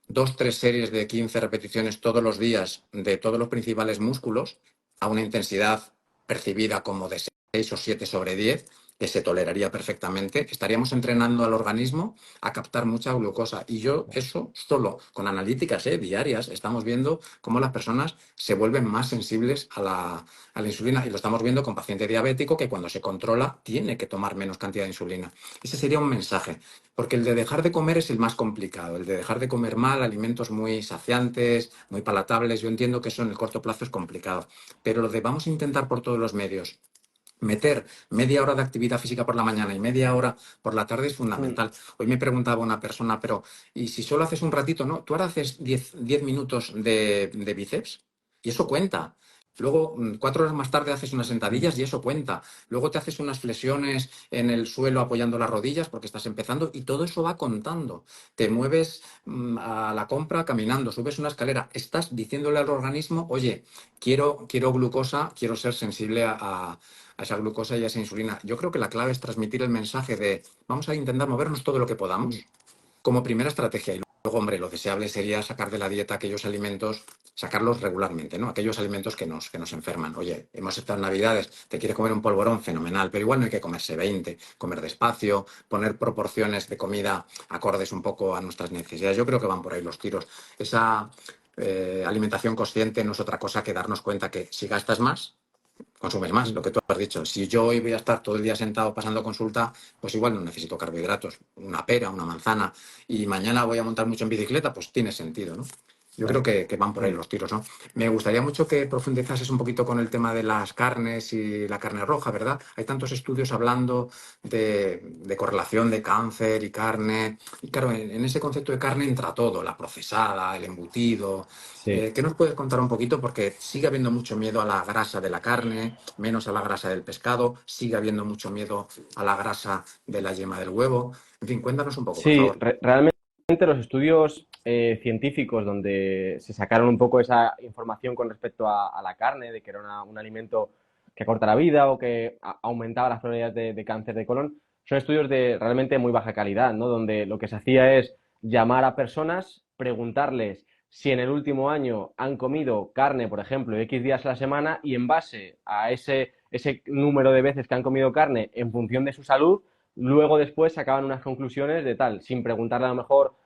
2, 3 series de 15 repeticiones todos los días de todos los principales músculos a una intensidad percibida como de 6 o 7 sobre 10, que se toleraría perfectamente, estaríamos entrenando al organismo a captar mucha glucosa. Y yo eso solo con analíticas diarias estamos viendo cómo las personas se vuelven más sensibles a la insulina. Y lo estamos viendo con paciente diabético que cuando se controla tiene que tomar menos cantidad de insulina. Ese sería un mensaje. Porque el de dejar de comer es el más complicado, el de dejar de comer mal, alimentos muy saciantes, muy palatables. Yo entiendo que eso en el corto plazo es complicado, pero lo de vamos a intentar por todos los medios meter media hora de actividad física por la mañana y media hora por la tarde es fundamental. Hoy me preguntaba una persona, pero ¿y si solo haces un ratito? No, tú ahora haces 10 minutos de bíceps y eso cuenta. Luego, 4 horas más tarde haces unas sentadillas y eso cuenta. Luego te haces unas flexiones en el suelo apoyando las rodillas porque estás empezando y todo eso va contando. Te mueves a la compra caminando, subes una escalera, estás diciéndole al organismo, oye, quiero glucosa, quiero ser sensible a esa glucosa y a esa insulina. Yo creo que la clave es transmitir el mensaje de vamos a intentar movernos todo lo que podamos como primera estrategia. Y luego, hombre, lo deseable sería sacar de la dieta aquellos alimentos, sacarlos regularmente, ¿no? Aquellos alimentos que nos enferman. Oye, hemos estado en Navidades, te quieres comer un polvorón, fenomenal, pero igual no hay que comerse 20, comer despacio, poner proporciones de comida acordes un poco a nuestras necesidades. Yo creo que van por ahí los tiros. Esa alimentación consciente no es otra cosa que darnos cuenta que si gastas más, consumes más, lo que tú has dicho. Si yo hoy voy a estar todo el día sentado pasando consulta, pues igual no necesito carbohidratos, una pera, una manzana, y mañana voy a montar mucho en bicicleta, pues tiene sentido, ¿no? Yo creo que van por ahí los tiros, ¿no? Me gustaría mucho que profundizases un poquito con el tema de las carnes y la carne roja, ¿verdad? Hay tantos estudios hablando de correlación de cáncer y carne. Y claro, en ese concepto de carne entra todo, la procesada, el embutido. Sí. ¿Qué nos puedes contar un poquito? Porque sigue habiendo mucho miedo a la grasa de la carne, menos a la grasa del pescado, sigue habiendo mucho miedo a la grasa de la yema del huevo. En fin, cuéntanos un poco, por Sí, favor. realmente los estudios científicos donde se sacaron un poco esa información con respecto a la carne, de que era un alimento que acorta la vida o que aumentaba las probabilidades de cáncer de colon, son estudios de realmente muy baja calidad, ¿no? Donde lo que se hacía es llamar a personas, preguntarles si en el último año han comido carne, por ejemplo, X días a la semana y en base a ese número de veces que han comido carne en función de su salud, luego después sacaban unas conclusiones de tal, sin preguntarle a lo mejor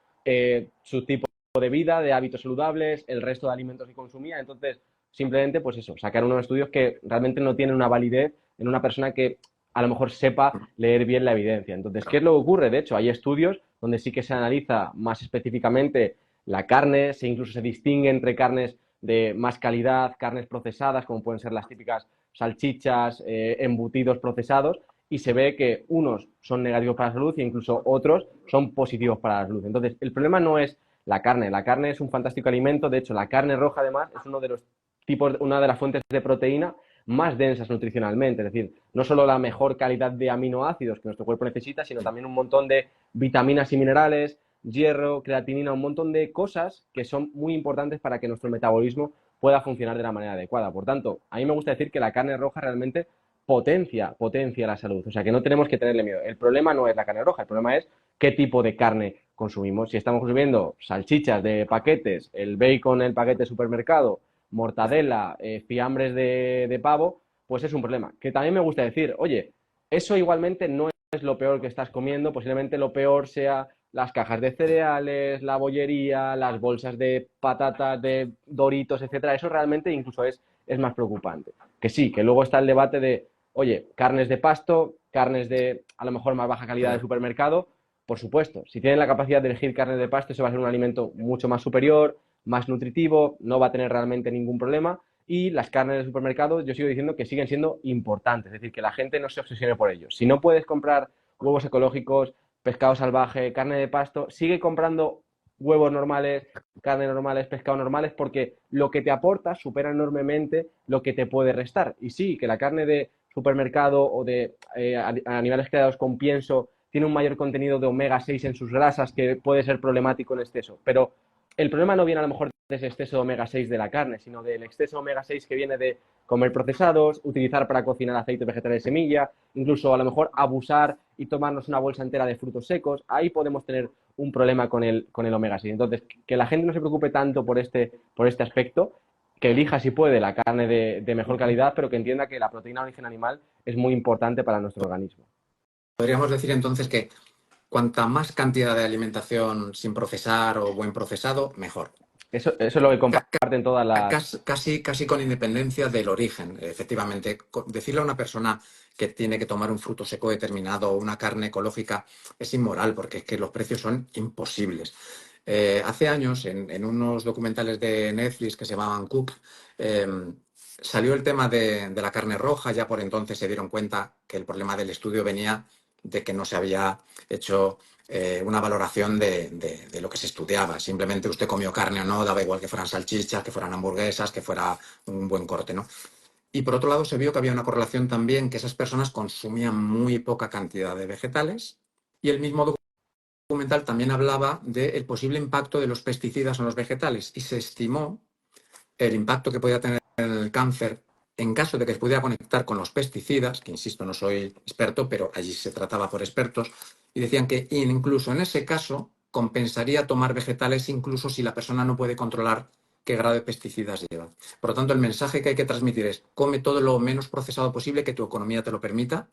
su tipo de vida, de hábitos saludables, el resto de alimentos que consumía. Entonces, simplemente, pues eso, sacar unos estudios que realmente no tienen una validez en una persona que a lo mejor sepa leer bien la evidencia. Entonces, ¿qué es lo que ocurre? De hecho, hay estudios donde sí que se analiza más específicamente la carne, se incluso se distingue entre carnes de más calidad, carnes procesadas, como pueden ser las típicas salchichas, embutidos procesados, y se ve que unos son negativos para la salud e incluso otros son positivos para la salud. Entonces, el problema no es la carne es un fantástico alimento, de hecho, la carne roja además es uno de los tipos, una de las fuentes de proteína más densas nutricionalmente, es decir, no solo la mejor calidad de aminoácidos que nuestro cuerpo necesita, sino también un montón de vitaminas y minerales, hierro, creatinina, un montón de cosas que son muy importantes para que nuestro metabolismo pueda funcionar de la manera adecuada. Por tanto, a mí me gusta decir que la carne roja realmente potencia la salud, o sea que no tenemos que tenerle miedo. El problema no es la carne roja, el problema es qué tipo de carne consumimos. Si estamos consumiendo salchichas de paquetes, el bacon en el paquete de supermercado, mortadela, fiambres de pavo, pues es un problema. Que también me gusta decir, oye, eso igualmente no es lo peor que estás comiendo, posiblemente lo peor sea las cajas de cereales, la bollería, las bolsas de patatas, de Doritos, etcétera. Eso realmente incluso es más preocupante. Que sí, que luego está el debate de, oye, carnes de pasto, carnes de a lo mejor más baja calidad de supermercado, por supuesto, si tienen la capacidad de elegir carne de pasto, eso va a ser un alimento mucho más superior, más nutritivo, no va a tener realmente ningún problema. Y las carnes de supermercado, yo sigo diciendo que siguen siendo importantes, es decir, que la gente no se obsesione por ellos. Si no puedes comprar huevos ecológicos, pescado salvaje, carne de pasto, sigue comprando huevos normales, carne normales, pescado normales, porque lo que te aporta supera enormemente lo que te puede restar. Y sí, que la carne de supermercado o de animales creados con pienso tiene un mayor contenido de omega 6 en sus grasas que puede ser problemático en exceso. Pero el problema no viene a lo mejor de ese exceso de omega 6 de la carne, sino del exceso de omega 6 que viene de comer procesados, utilizar para cocinar aceites vegetales de semilla, incluso a lo mejor abusar y tomarnos una bolsa entera de frutos secos. Ahí podemos tener un problema con el omega 6. Entonces, que la gente no se preocupe tanto por este aspecto, que elija si puede la carne de mejor calidad, pero que entienda que la proteína de origen animal es muy importante para nuestro organismo. Podríamos decir entonces que cuanta más cantidad de alimentación sin procesar o buen procesado, mejor. Eso es lo que comparten todas las... Casi con independencia del origen, efectivamente. Decirle a una persona que tiene que tomar un fruto seco determinado o una carne ecológica es inmoral, porque es que los precios son imposibles. Hace años, en unos documentales de Netflix que se llamaban Cook, eh, salió el tema de la carne roja. Ya por entonces se dieron cuenta que el problema del estudio venía de que no se había hecho una valoración de lo que se estudiaba. Simplemente usted comió carne o no, daba igual que fueran salchichas, que fueran hamburguesas, que fuera un buen corte, ¿no? Y por otro lado se vio que había una correlación también, que esas personas consumían muy poca cantidad de vegetales, y el mismo documental también hablaba del posible impacto de los pesticidas en los vegetales, y se estimó el impacto que podía tener en el cáncer en caso de que se pudiera conectar con los pesticidas, que insisto, no soy experto, pero allí se trataba por expertos, y decían que incluso en ese caso compensaría tomar vegetales incluso si la persona no puede controlar qué grado de pesticidas lleva. Por lo tanto, el mensaje que hay que transmitir es: come todo lo menos procesado posible, que tu economía te lo permita,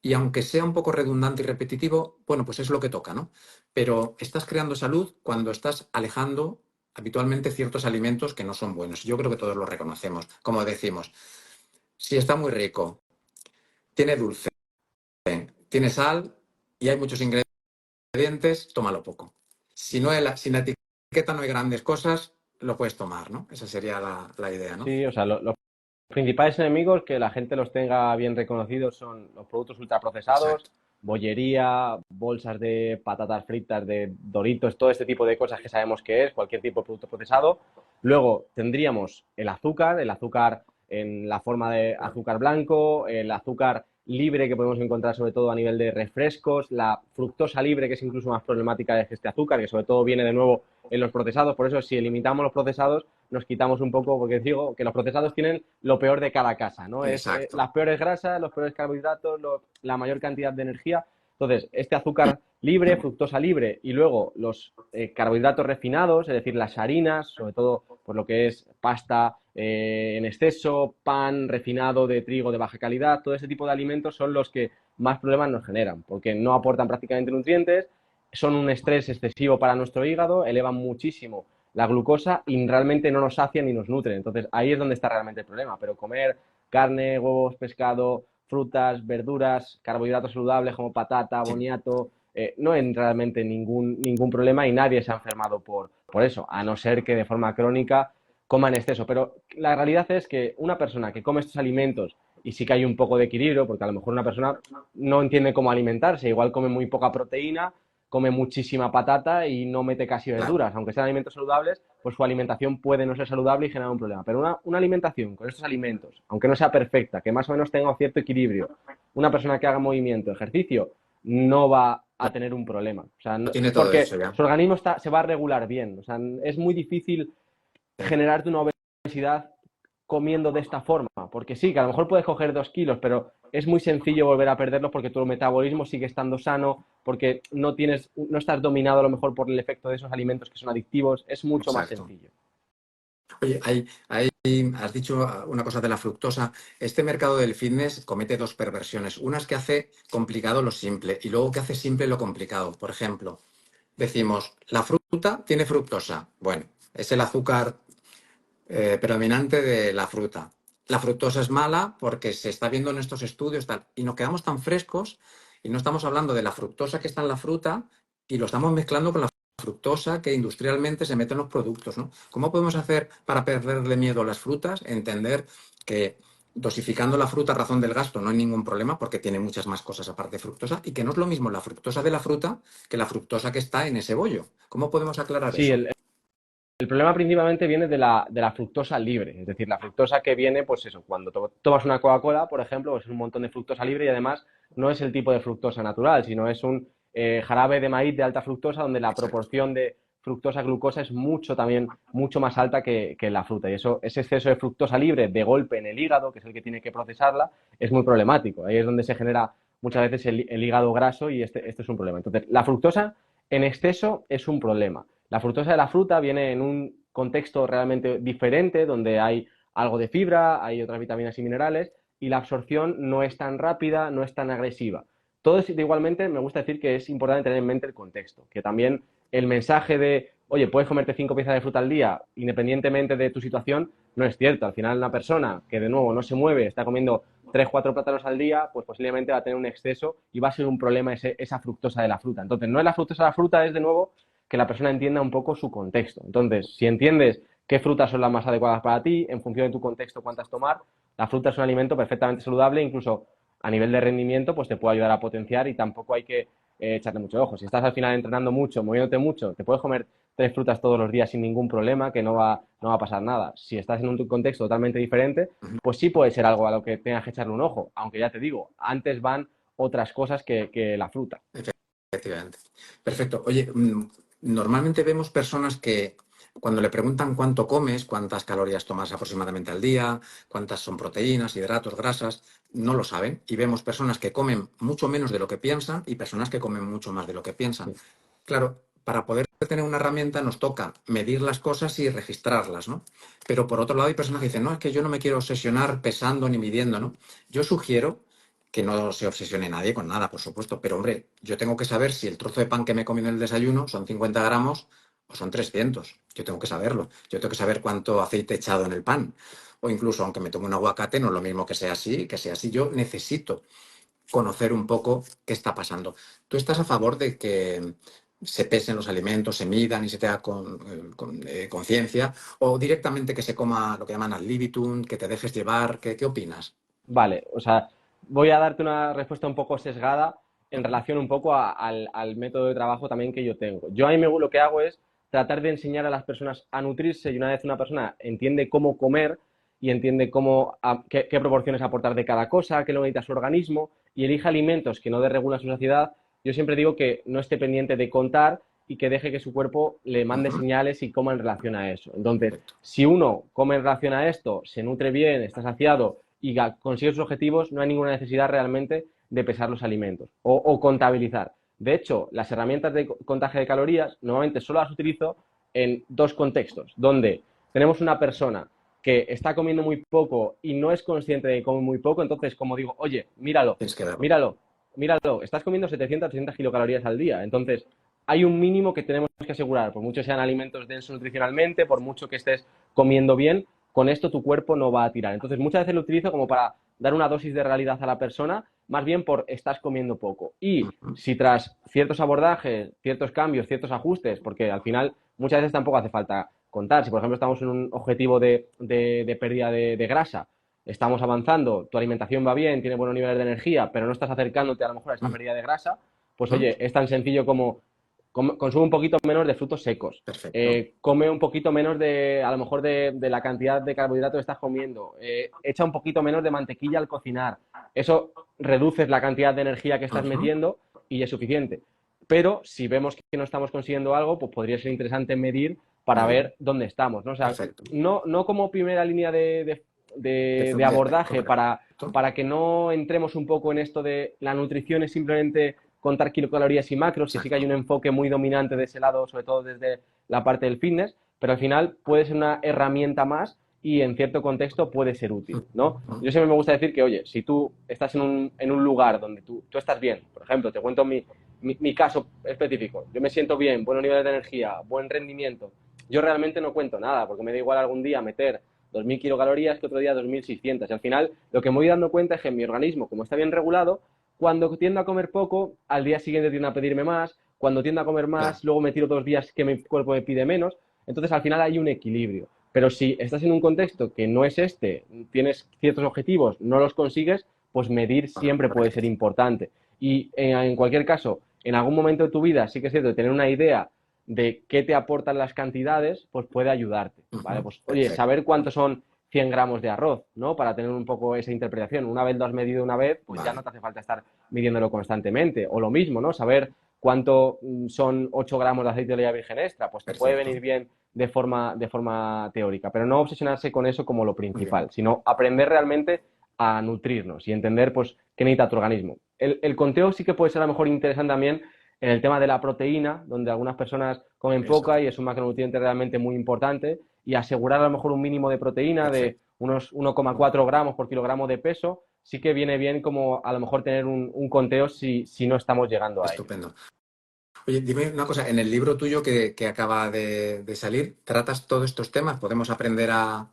y aunque sea un poco redundante y repetitivo, bueno, pues es lo que toca, ¿no? Pero estás creando salud cuando estás alejando habitualmente ciertos alimentos que no son buenos. Yo creo que todos lo reconocemos. Como decimos, si está muy rico, tiene dulce, tiene sal y hay muchos ingredientes, tómalo poco. Si no hay sin la etiqueta no hay grandes cosas, lo puedes tomar, ¿no? Esa sería la idea, ¿no? Sí, o sea, los principales enemigos que la gente los tenga bien reconocidos son los productos ultraprocesados, Exacto. bollería, bolsas de patatas fritas, de Doritos, todo este tipo de cosas que sabemos que es, cualquier tipo de producto procesado. Luego tendríamos el azúcar en la forma de azúcar blanco, el azúcar libre que podemos encontrar sobre todo a nivel de refrescos, la fructosa libre que es incluso más problemática de este azúcar, que sobre todo viene de nuevo en los procesados. Por eso, si eliminamos los procesados, nos quitamos un poco, porque digo que los procesados tienen lo peor de cada casa, ¿no? Es Exacto. las peores grasas, los peores carbohidratos, la mayor cantidad de energía. Entonces, este azúcar libre, fructosa libre, y luego los carbohidratos refinados, es decir, las harinas, sobre todo por lo que es pasta en exceso, pan refinado de trigo de baja calidad, todo ese tipo de alimentos son los que más problemas nos generan, porque no aportan prácticamente nutrientes, son un estrés excesivo para nuestro hígado, elevan muchísimo la glucosa y realmente no nos sacian ni nos nutren. Entonces ahí es donde está realmente el problema. Pero comer carne, huevos, pescado, frutas, verduras, carbohidratos saludables como patata, Sí. boniato, no hay realmente ningún problema y nadie se ha enfermado por eso, a no ser que de forma crónica coma en exceso. Pero la realidad es que una persona que come estos alimentos y sí que hay un poco de equilibrio, porque a lo mejor una persona no entiende cómo alimentarse, igual come muy poca proteína, come muchísima patata y no mete casi Claro, verduras, aunque sean alimentos saludables, pues su alimentación puede no ser saludable y generar un problema. Pero una alimentación con estos alimentos, aunque no sea perfecta, que más o menos tenga cierto equilibrio, una persona que haga movimiento, ejercicio, no va a tener un problema. O sea, lo tiene todo porque hecho ya. su organismo se va a regular bien. O sea, es muy difícil Sí. generarte una obesidad comiendo de esta forma. Porque sí, que a lo mejor puedes coger 2 kilos, pero es muy sencillo volver a perderlos porque tu metabolismo sigue estando sano, porque no estás dominado a lo mejor por el efecto de esos alimentos que son adictivos. Es mucho más Exacto. sencillo. Oye, has dicho una cosa de la fructosa. Este mercado del fitness comete dos perversiones. Una es que hace complicado lo simple y luego que hace simple lo complicado. Por ejemplo, decimos, la fruta tiene fructosa. Bueno, es el azúcar predominante de la fruta. La fructosa es mala porque se está viendo en estos estudios tal, y nos quedamos tan frescos y no estamos hablando de la fructosa que está en la fruta y lo estamos mezclando con la fructosa que industrialmente se mete en los productos, ¿no? ¿Cómo podemos hacer para perderle miedo a las frutas? Entender que dosificando la fruta a razón del gasto no hay ningún problema porque tiene muchas más cosas aparte de fructosa y que no es lo mismo la fructosa de la fruta que la fructosa que está en ese bollo. ¿Cómo podemos aclarar Sí, eso? el problema principalmente viene de la fructosa libre, es decir, la fructosa que viene, pues eso, cuando tomas una Coca-Cola, por ejemplo, pues es un montón de fructosa libre y además no es el tipo de fructosa natural, sino es un jarabe de maíz de alta fructosa donde la Exacto. proporción de fructosa-glucosa es mucho más alta que la fruta. Y eso, ese exceso de fructosa libre de golpe en el hígado, que es el que tiene que procesarla, es muy problemático. Ahí es donde se genera muchas veces el hígado graso y este es un problema. Entonces, la fructosa en exceso es un problema. La fructosa de la fruta viene en un contexto realmente diferente, donde hay algo de fibra, hay otras vitaminas y minerales, y la absorción no es tan rápida, no es tan agresiva. Todo es, igualmente, me gusta decir que es importante tener en mente el contexto, que también el mensaje de, oye, puedes comerte 5 piezas de fruta al día, independientemente de tu situación, no es cierto. Al final, una persona que de nuevo no se mueve, está comiendo 3 4 plátanos al día, pues posiblemente va a tener un exceso y va a ser un problema esa fructosa de la fruta. Entonces, no es la fructosa de la fruta, es de nuevo que la persona entienda un poco su contexto. Entonces, si entiendes qué frutas son las más adecuadas para ti, en función de tu contexto, cuántas tomar, la fruta es un alimento perfectamente saludable, incluso a nivel de rendimiento, pues te puede ayudar a potenciar y tampoco hay que echarle mucho ojo. Si estás al final entrenando mucho, moviéndote mucho, te puedes comer 3 frutas todos los días sin ningún problema, que no va a pasar nada. Si estás en un contexto totalmente diferente, pues sí puede ser algo a lo que tengas que echarle un ojo, aunque ya te digo, antes van otras cosas que la fruta. Efectivamente. Perfecto. Oye, normalmente vemos personas que cuando le preguntan cuánto comes, cuántas calorías tomas aproximadamente al día, cuántas son proteínas, hidratos, grasas, no lo saben. Y vemos personas que comen mucho menos de lo que piensan y personas que comen mucho más de lo que piensan. Claro, para poder tener una herramienta nos toca medir las cosas y registrarlas, ¿no? Pero por otro lado hay personas que dicen, no, es que yo no me quiero obsesionar pesando ni midiendo, ¿no? Yo sugiero que no se obsesione nadie con nada, por supuesto, pero hombre, yo tengo que saber si el trozo de pan que me he comido en el desayuno son 50 gramos o son 300. Yo tengo que saberlo. Yo tengo que saber cuánto aceite he echado en el pan. O incluso, aunque me tome un aguacate, no es lo mismo que sea así, que sea así. Yo necesito conocer un poco qué está pasando. ¿Tú estás a favor de que se pesen los alimentos, se midan y se tenga conciencia? ¿O directamente que se coma lo que llaman ad libitum, que te dejes llevar? ¿Qué opinas? Vale, o sea, voy a darte una respuesta un poco sesgada en relación un poco al método de trabajo también que yo tengo. Yo a mí lo que hago es tratar de enseñar a las personas a nutrirse y una vez una persona entiende cómo comer y entiende qué proporciones aportar de cada cosa, qué lo necesita su organismo y elige alimentos que no desregulan su saciedad, yo siempre digo que no esté pendiente de contar y que deje que su cuerpo le mande Ujú. señales y coma en relación a eso. Entonces, Perfecto. si uno come en relación a esto, se nutre bien, está saciado y consigue sus objetivos, no hay ninguna necesidad realmente de pesar los alimentos o contabilizar. De hecho, las herramientas de contaje de calorías normalmente solo las utilizo en dos contextos, donde tenemos una persona que está comiendo muy poco y no es consciente de que come muy poco, entonces como digo, oye, míralo, Tienes que verlo. míralo, míralo, estás comiendo 700, 800 kilocalorías al día, entonces hay un mínimo que tenemos que asegurar, por mucho sean alimentos densos nutricionalmente, por mucho que estés comiendo bien, con esto tu cuerpo no va a tirar. Entonces, muchas veces lo utilizo como para dar una dosis de realidad a la persona, más bien por estás comiendo poco. Y Ujú. si tras ciertos abordajes, ciertos cambios, ciertos ajustes, porque al final muchas veces tampoco hace falta contar. Si, por ejemplo, estamos en un objetivo de pérdida de grasa, estamos avanzando, tu alimentación va bien, tienes buenos niveles de energía, pero no estás acercándote a lo mejor a esta Mm, pérdida de grasa, pues mm. oye, es tan sencillo como consume un poquito menos de frutos secos, Perfecto. come un poquito menos a lo mejor de la cantidad de carbohidratos que estás comiendo, echa un poquito menos de mantequilla al cocinar. Eso reduces la cantidad de energía que estás Ujú. metiendo y es suficiente. Pero si vemos que no estamos consiguiendo algo, pues podría ser interesante medir para Muy ver bien. dónde estamos, ¿no? O sea, Perfecto. no como primera línea de abordaje Correcto. para que no entremos un poco en esto de la nutrición es simplemente contar kilocalorías y macros, que sí que hay un Exacto. enfoque muy dominante de ese lado, sobre todo desde la parte del fitness, pero al final puede ser una herramienta más y en cierto contexto puede ser útil, ¿no? Ujú. Yo siempre me gusta decir que, oye, si tú estás en un lugar donde tú estás bien, por ejemplo, te cuento mi caso específico, yo me siento bien, buenos niveles de energía, buen rendimiento, yo realmente no cuento nada, porque me da igual algún día meter 2.000 kilocalorías que otro día 2.600. Y al final lo que me voy dando cuenta es que mi organismo, como está bien regulado, cuando tiendo a comer poco, al día siguiente tiendo a pedirme más, cuando tiendo a comer Claro. más, luego me tiro 2 días que mi cuerpo me pide menos. Entonces al final hay un equilibrio. Pero si estás en un contexto que no es este, tienes ciertos objetivos, no los consigues, pues medir siempre puede ser Correcto. importante. Y en cualquier caso, en algún momento de tu vida, sí que es cierto, de tener una idea de qué te aportan las cantidades, pues puede ayudarte, ¿vale? Ujú. Pues, oye, saber Perfecto. cuántos son 100 gramos de arroz, ¿no? Para tener un poco esa interpretación. Una vez lo has medido una vez, pues ya no Vale. te hace falta estar midiéndolo constantemente. O lo mismo, ¿no? Saber cuánto son 8 gramos de aceite de oliva virgen extra, pues te puede Perfecto. venir bien de forma teórica, pero no obsesionarse con eso como lo Muy bien. principal, sino aprender realmente a nutrirnos y entender, pues, qué necesita tu organismo. El conteo sí que puede ser a lo mejor interesante también en el tema de la proteína, donde algunas personas comen Eso. poca y es un macronutriente realmente muy importante, y asegurar a lo mejor un mínimo de proteína de Perfecto. unos 1,4 gramos por kilogramo de peso, sí que viene bien como a lo mejor tener un conteo si no estamos llegando a ello. Estupendo. Oye, dime una cosa, en el libro tuyo que acaba de salir, ¿tratas todos estos temas? ¿Podemos aprender a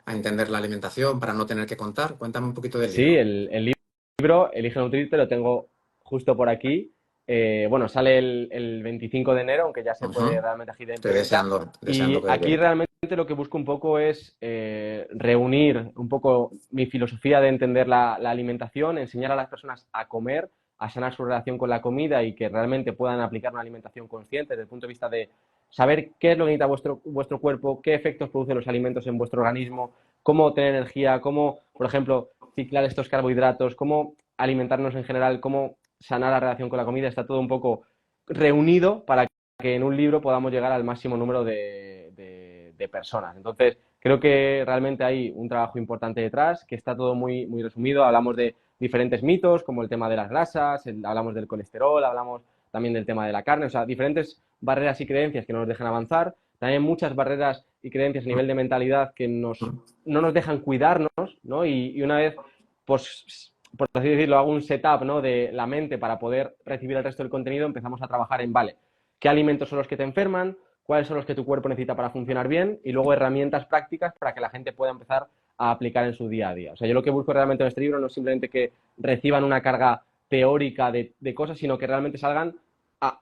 entender la alimentación para no tener que contar? Cuéntame un poquito del Sí, libro. el libro Elige Nutrirte lo tengo justo por aquí. Bueno, sale el 25 de enero, aunque ya se puede Ujú. realmente aquí en Estoy preventa. deseando Y que aquí llegue. realmente lo que busco un poco es reunir un poco mi filosofía de entender la alimentación, enseñar a las personas a comer, a sanar su relación con la comida y que realmente puedan aplicar una alimentación consciente desde el punto de vista de saber qué es lo que necesita vuestro cuerpo, qué efectos producen los alimentos en vuestro organismo, cómo tener energía, cómo, por ejemplo, ciclar estos carbohidratos, cómo alimentarnos en general, cómo sanar la relación con la comida, está todo un poco reunido para que en un libro podamos llegar al máximo número de personas. Entonces, creo que realmente hay un trabajo importante detrás, que está todo muy resumido. Hablamos de diferentes mitos, como el tema de las grasas, hablamos del colesterol, hablamos también del tema de la carne, o sea, diferentes barreras y creencias que no nos dejan avanzar. También muchas barreras y creencias a nivel de mentalidad que no nos dejan cuidarnos, ¿no? Y una vez, pues, por así decirlo, hago un setup, ¿no? De la mente para poder recibir el resto del contenido, empezamos a trabajar en, vale, ¿qué alimentos son los que te enferman? ¿Cuáles son los que tu cuerpo necesita para funcionar bien? Y luego herramientas prácticas para que la gente pueda empezar a aplicar en su día a día. O sea, yo lo que busco realmente en este libro no es simplemente que reciban una carga teórica de cosas, sino que realmente salgan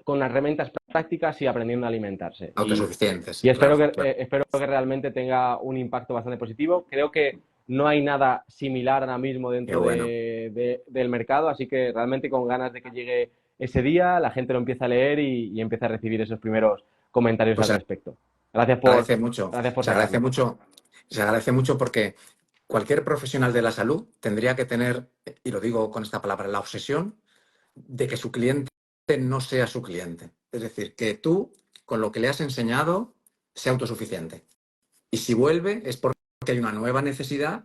con herramientas prácticas y aprendiendo a alimentarse. Autosuficientes, Y claro, claro. espero que realmente tenga un impacto bastante positivo. Creo que no hay nada similar ahora mismo Qué dentro bueno. del mercado, así que realmente con ganas de que llegue ese día, la gente lo empiece a leer y empiece a recibir esos primeros comentarios Pues al se respecto. Gracias agradece mucho, gracias por se agradece sacarlo. mucho, se agradece mucho porque cualquier profesional de la salud tendría que tener, y lo digo con esta palabra, la obsesión de que su cliente no sea su cliente. Es decir, que tú, con lo que le has enseñado, sea autosuficiente. Y si vuelve es porque hay una nueva necesidad,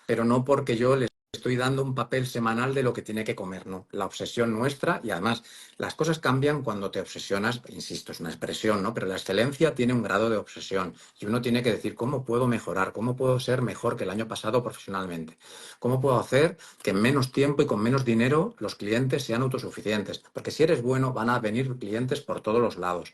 pero no porque yo le estoy dando un papel semanal de lo que tiene que comer, no. La obsesión nuestra, y además las cosas cambian cuando te obsesionas, insisto, es una expresión, ¿no? Pero la excelencia tiene un grado de obsesión y uno tiene que decir cómo puedo mejorar, cómo puedo ser mejor que el año pasado profesionalmente, cómo puedo hacer que en menos tiempo y con menos dinero los clientes sean autosuficientes, porque si eres bueno van a venir clientes por todos los lados.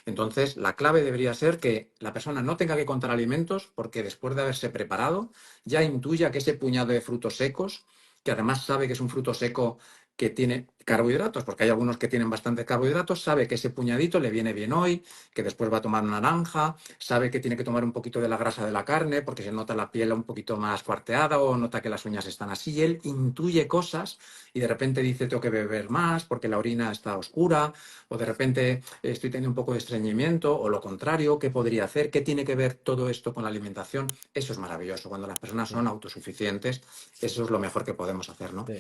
Entonces, la clave debería ser que la persona no tenga que contar alimentos porque después de haberse preparado ya intuya que ese puñado de frutos secos, que además sabe que es un fruto seco que tiene carbohidratos, porque hay algunos que tienen bastante carbohidratos, sabe que ese puñadito le viene bien hoy, que después va a tomar una naranja, sabe que tiene que tomar un poquito de la grasa de la carne porque se nota la piel un poquito más cuarteada o nota que las uñas están así. Él intuye cosas y de repente dice tengo que beber más porque la orina está oscura, o de repente estoy teniendo un poco de estreñimiento, o lo contrario, ¿qué podría hacer? ¿Qué tiene que ver todo esto con la alimentación? Eso es maravilloso. Cuando las personas son autosuficientes, eso es lo mejor que podemos hacer, ¿no? Sí.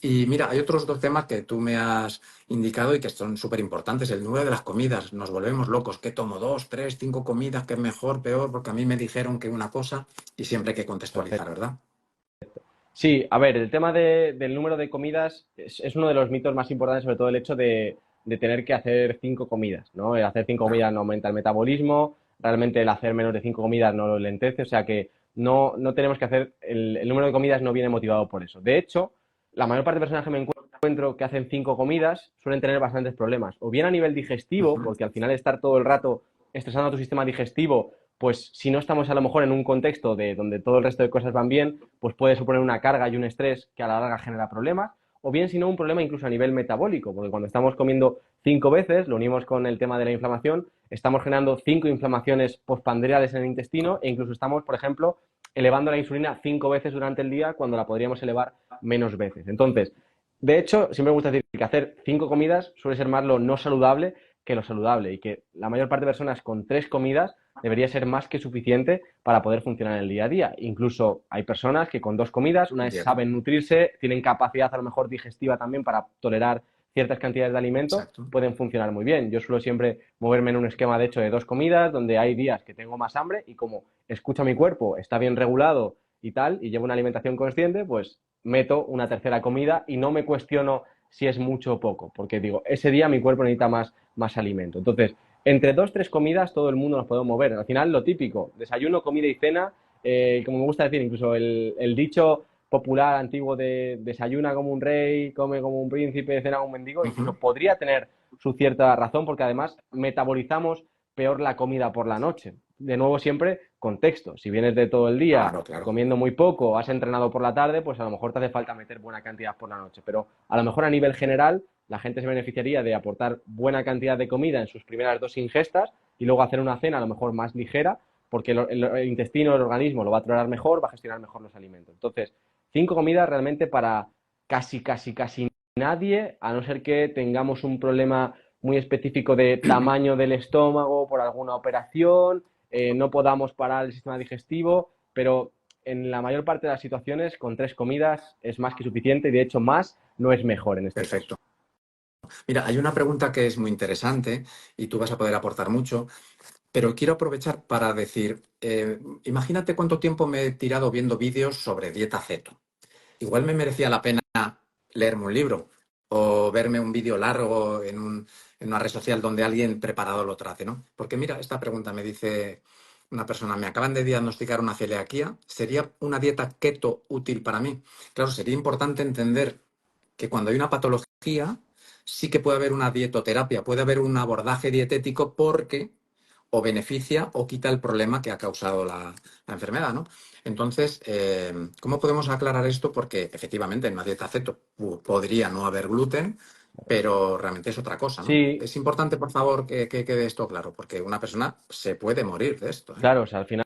Y mira, hay otros dos temas que tú me has indicado y que son súper importantes. El número de las comidas. Nos volvemos locos. ¿Qué tomo? ¿2, 3, 5 comidas? ¿Qué es mejor, peor? Porque a mí me dijeron que una cosa y siempre hay que contextualizar, Perfecto. ¿verdad? Sí, a ver, el tema del número de comidas es uno de los mitos más importantes, sobre todo el hecho de tener que hacer 5 comidas, ¿no? El hacer cinco Claro. comidas no aumenta el metabolismo, realmente el hacer menos de 5 comidas no lo lentece, o sea que no tenemos que hacer, el número de comidas no viene motivado por eso. De hecho, la mayor parte de personas que me encuentro que hacen 5 comidas suelen tener bastantes problemas, o bien a nivel digestivo, Ujú. porque al final estar todo el rato estresando a tu sistema digestivo, pues si no estamos a lo mejor en un contexto de donde todo el resto de cosas van bien, pues puede suponer una carga y un estrés que a la larga genera problemas, o bien si no un problema incluso a nivel metabólico, porque cuando estamos comiendo 5 veces, lo unimos con el tema de la inflamación, estamos generando 5 inflamaciones postpandreales en el intestino e incluso estamos, por ejemplo, elevando la insulina 5 veces durante el día cuando la podríamos elevar menos veces. Entonces, de hecho, siempre me gusta decir que hacer 5 comidas suele ser más lo no saludable que lo saludable y que la mayor parte de personas con 3 comidas debería ser más que suficiente para poder funcionar en el día a día. Incluso hay personas que con 2 comidas, una vez Dieta. saben nutrirse, tienen capacidad a lo mejor digestiva también para tolerar ciertas cantidades de alimento, Exacto. pueden funcionar muy bien. Yo suelo siempre moverme en un esquema de hecho de 2 comidas, donde hay días que tengo más hambre y como escucho a mi cuerpo, está bien regulado y tal, y llevo una alimentación consciente, pues meto una tercera comida y no me cuestiono si es mucho o poco, porque digo, ese día mi cuerpo necesita más alimento. Entonces, entre 2, 3 comidas todo el mundo nos podemos mover. Al final, lo típico, desayuno, comida y cena, como me gusta decir, incluso el dicho popular antiguo de desayuna como un rey, come como un príncipe, cena como un mendigo, incluso Ujú. podría tener su cierta razón porque además metabolizamos peor la comida por la noche. De nuevo, siempre contexto. Si vienes de todo el día Claro, claro. comiendo muy poco, has entrenado por la tarde, pues a lo mejor te hace falta meter buena cantidad por la noche. Pero a lo mejor a nivel general, la gente se beneficiaría de aportar buena cantidad de comida en sus primeras 2 ingestas y luego hacer una cena a lo mejor más ligera, porque el intestino, el organismo lo va a tolerar mejor, va a gestionar mejor los alimentos. Entonces, 5 comidas realmente para casi nadie, a no ser que tengamos un problema muy específico de tamaño del estómago por alguna operación, no podamos parar el sistema digestivo, pero en la mayor parte de las situaciones con 3 comidas es más que suficiente y de hecho más no es mejor en este caso. Perfecto. Mira, hay una pregunta que es muy interesante y tú vas a poder aportar mucho, pero quiero aprovechar para decir, imagínate cuánto tiempo me he tirado viendo vídeos sobre dieta keto. Igual me merecía la pena leerme un libro o verme un vídeo largo en una red social donde alguien preparado lo trate, ¿no? Porque mira, esta pregunta me dice una persona, me acaban de diagnosticar una celiaquía, ¿sería una dieta keto útil para mí? Claro, sería importante entender que cuando hay una patología, sí que puede haber una dietoterapia, puede haber un abordaje dietético porque o beneficia o quita el problema que ha causado la enfermedad, ¿no? Entonces, ¿cómo podemos aclarar esto? Porque efectivamente en una dieta ceto podría no haber gluten, pero realmente es otra cosa, ¿no? Sí, Es importante, por favor, que quede esto claro, porque una persona se puede morir de esto, ¿eh? claro, o sea, al final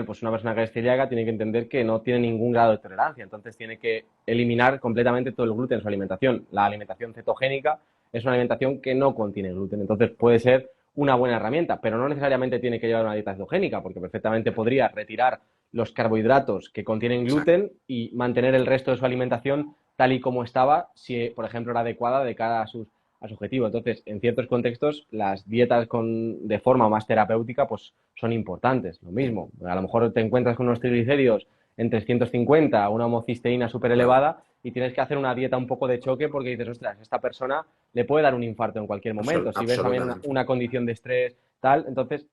pues una persona que es celíaca tiene que entender que no tiene ningún grado de tolerancia, entonces tiene que eliminar completamente todo el gluten en su alimentación. La alimentación cetogénica es una alimentación que no contiene gluten, entonces puede ser una buena herramienta, pero no necesariamente tiene que llevar una dieta cetogénica, porque perfectamente podría retirar los carbohidratos que contienen Exacto. gluten y mantener el resto de su alimentación tal y como estaba, si por ejemplo era adecuada de cara a su objetivo. Entonces, en ciertos contextos, las dietas de forma más terapéutica pues son importantes. Lo Bien, mismo, a lo mejor te encuentras con unos triglicéridos en 350, una homocisteína súper claro, elevada y tienes que hacer una dieta un poco de choque porque dices, ostras, esta persona le puede dar un infarto en cualquier momento. Si ves también absolutamente. una condición de estrés, tal, entonces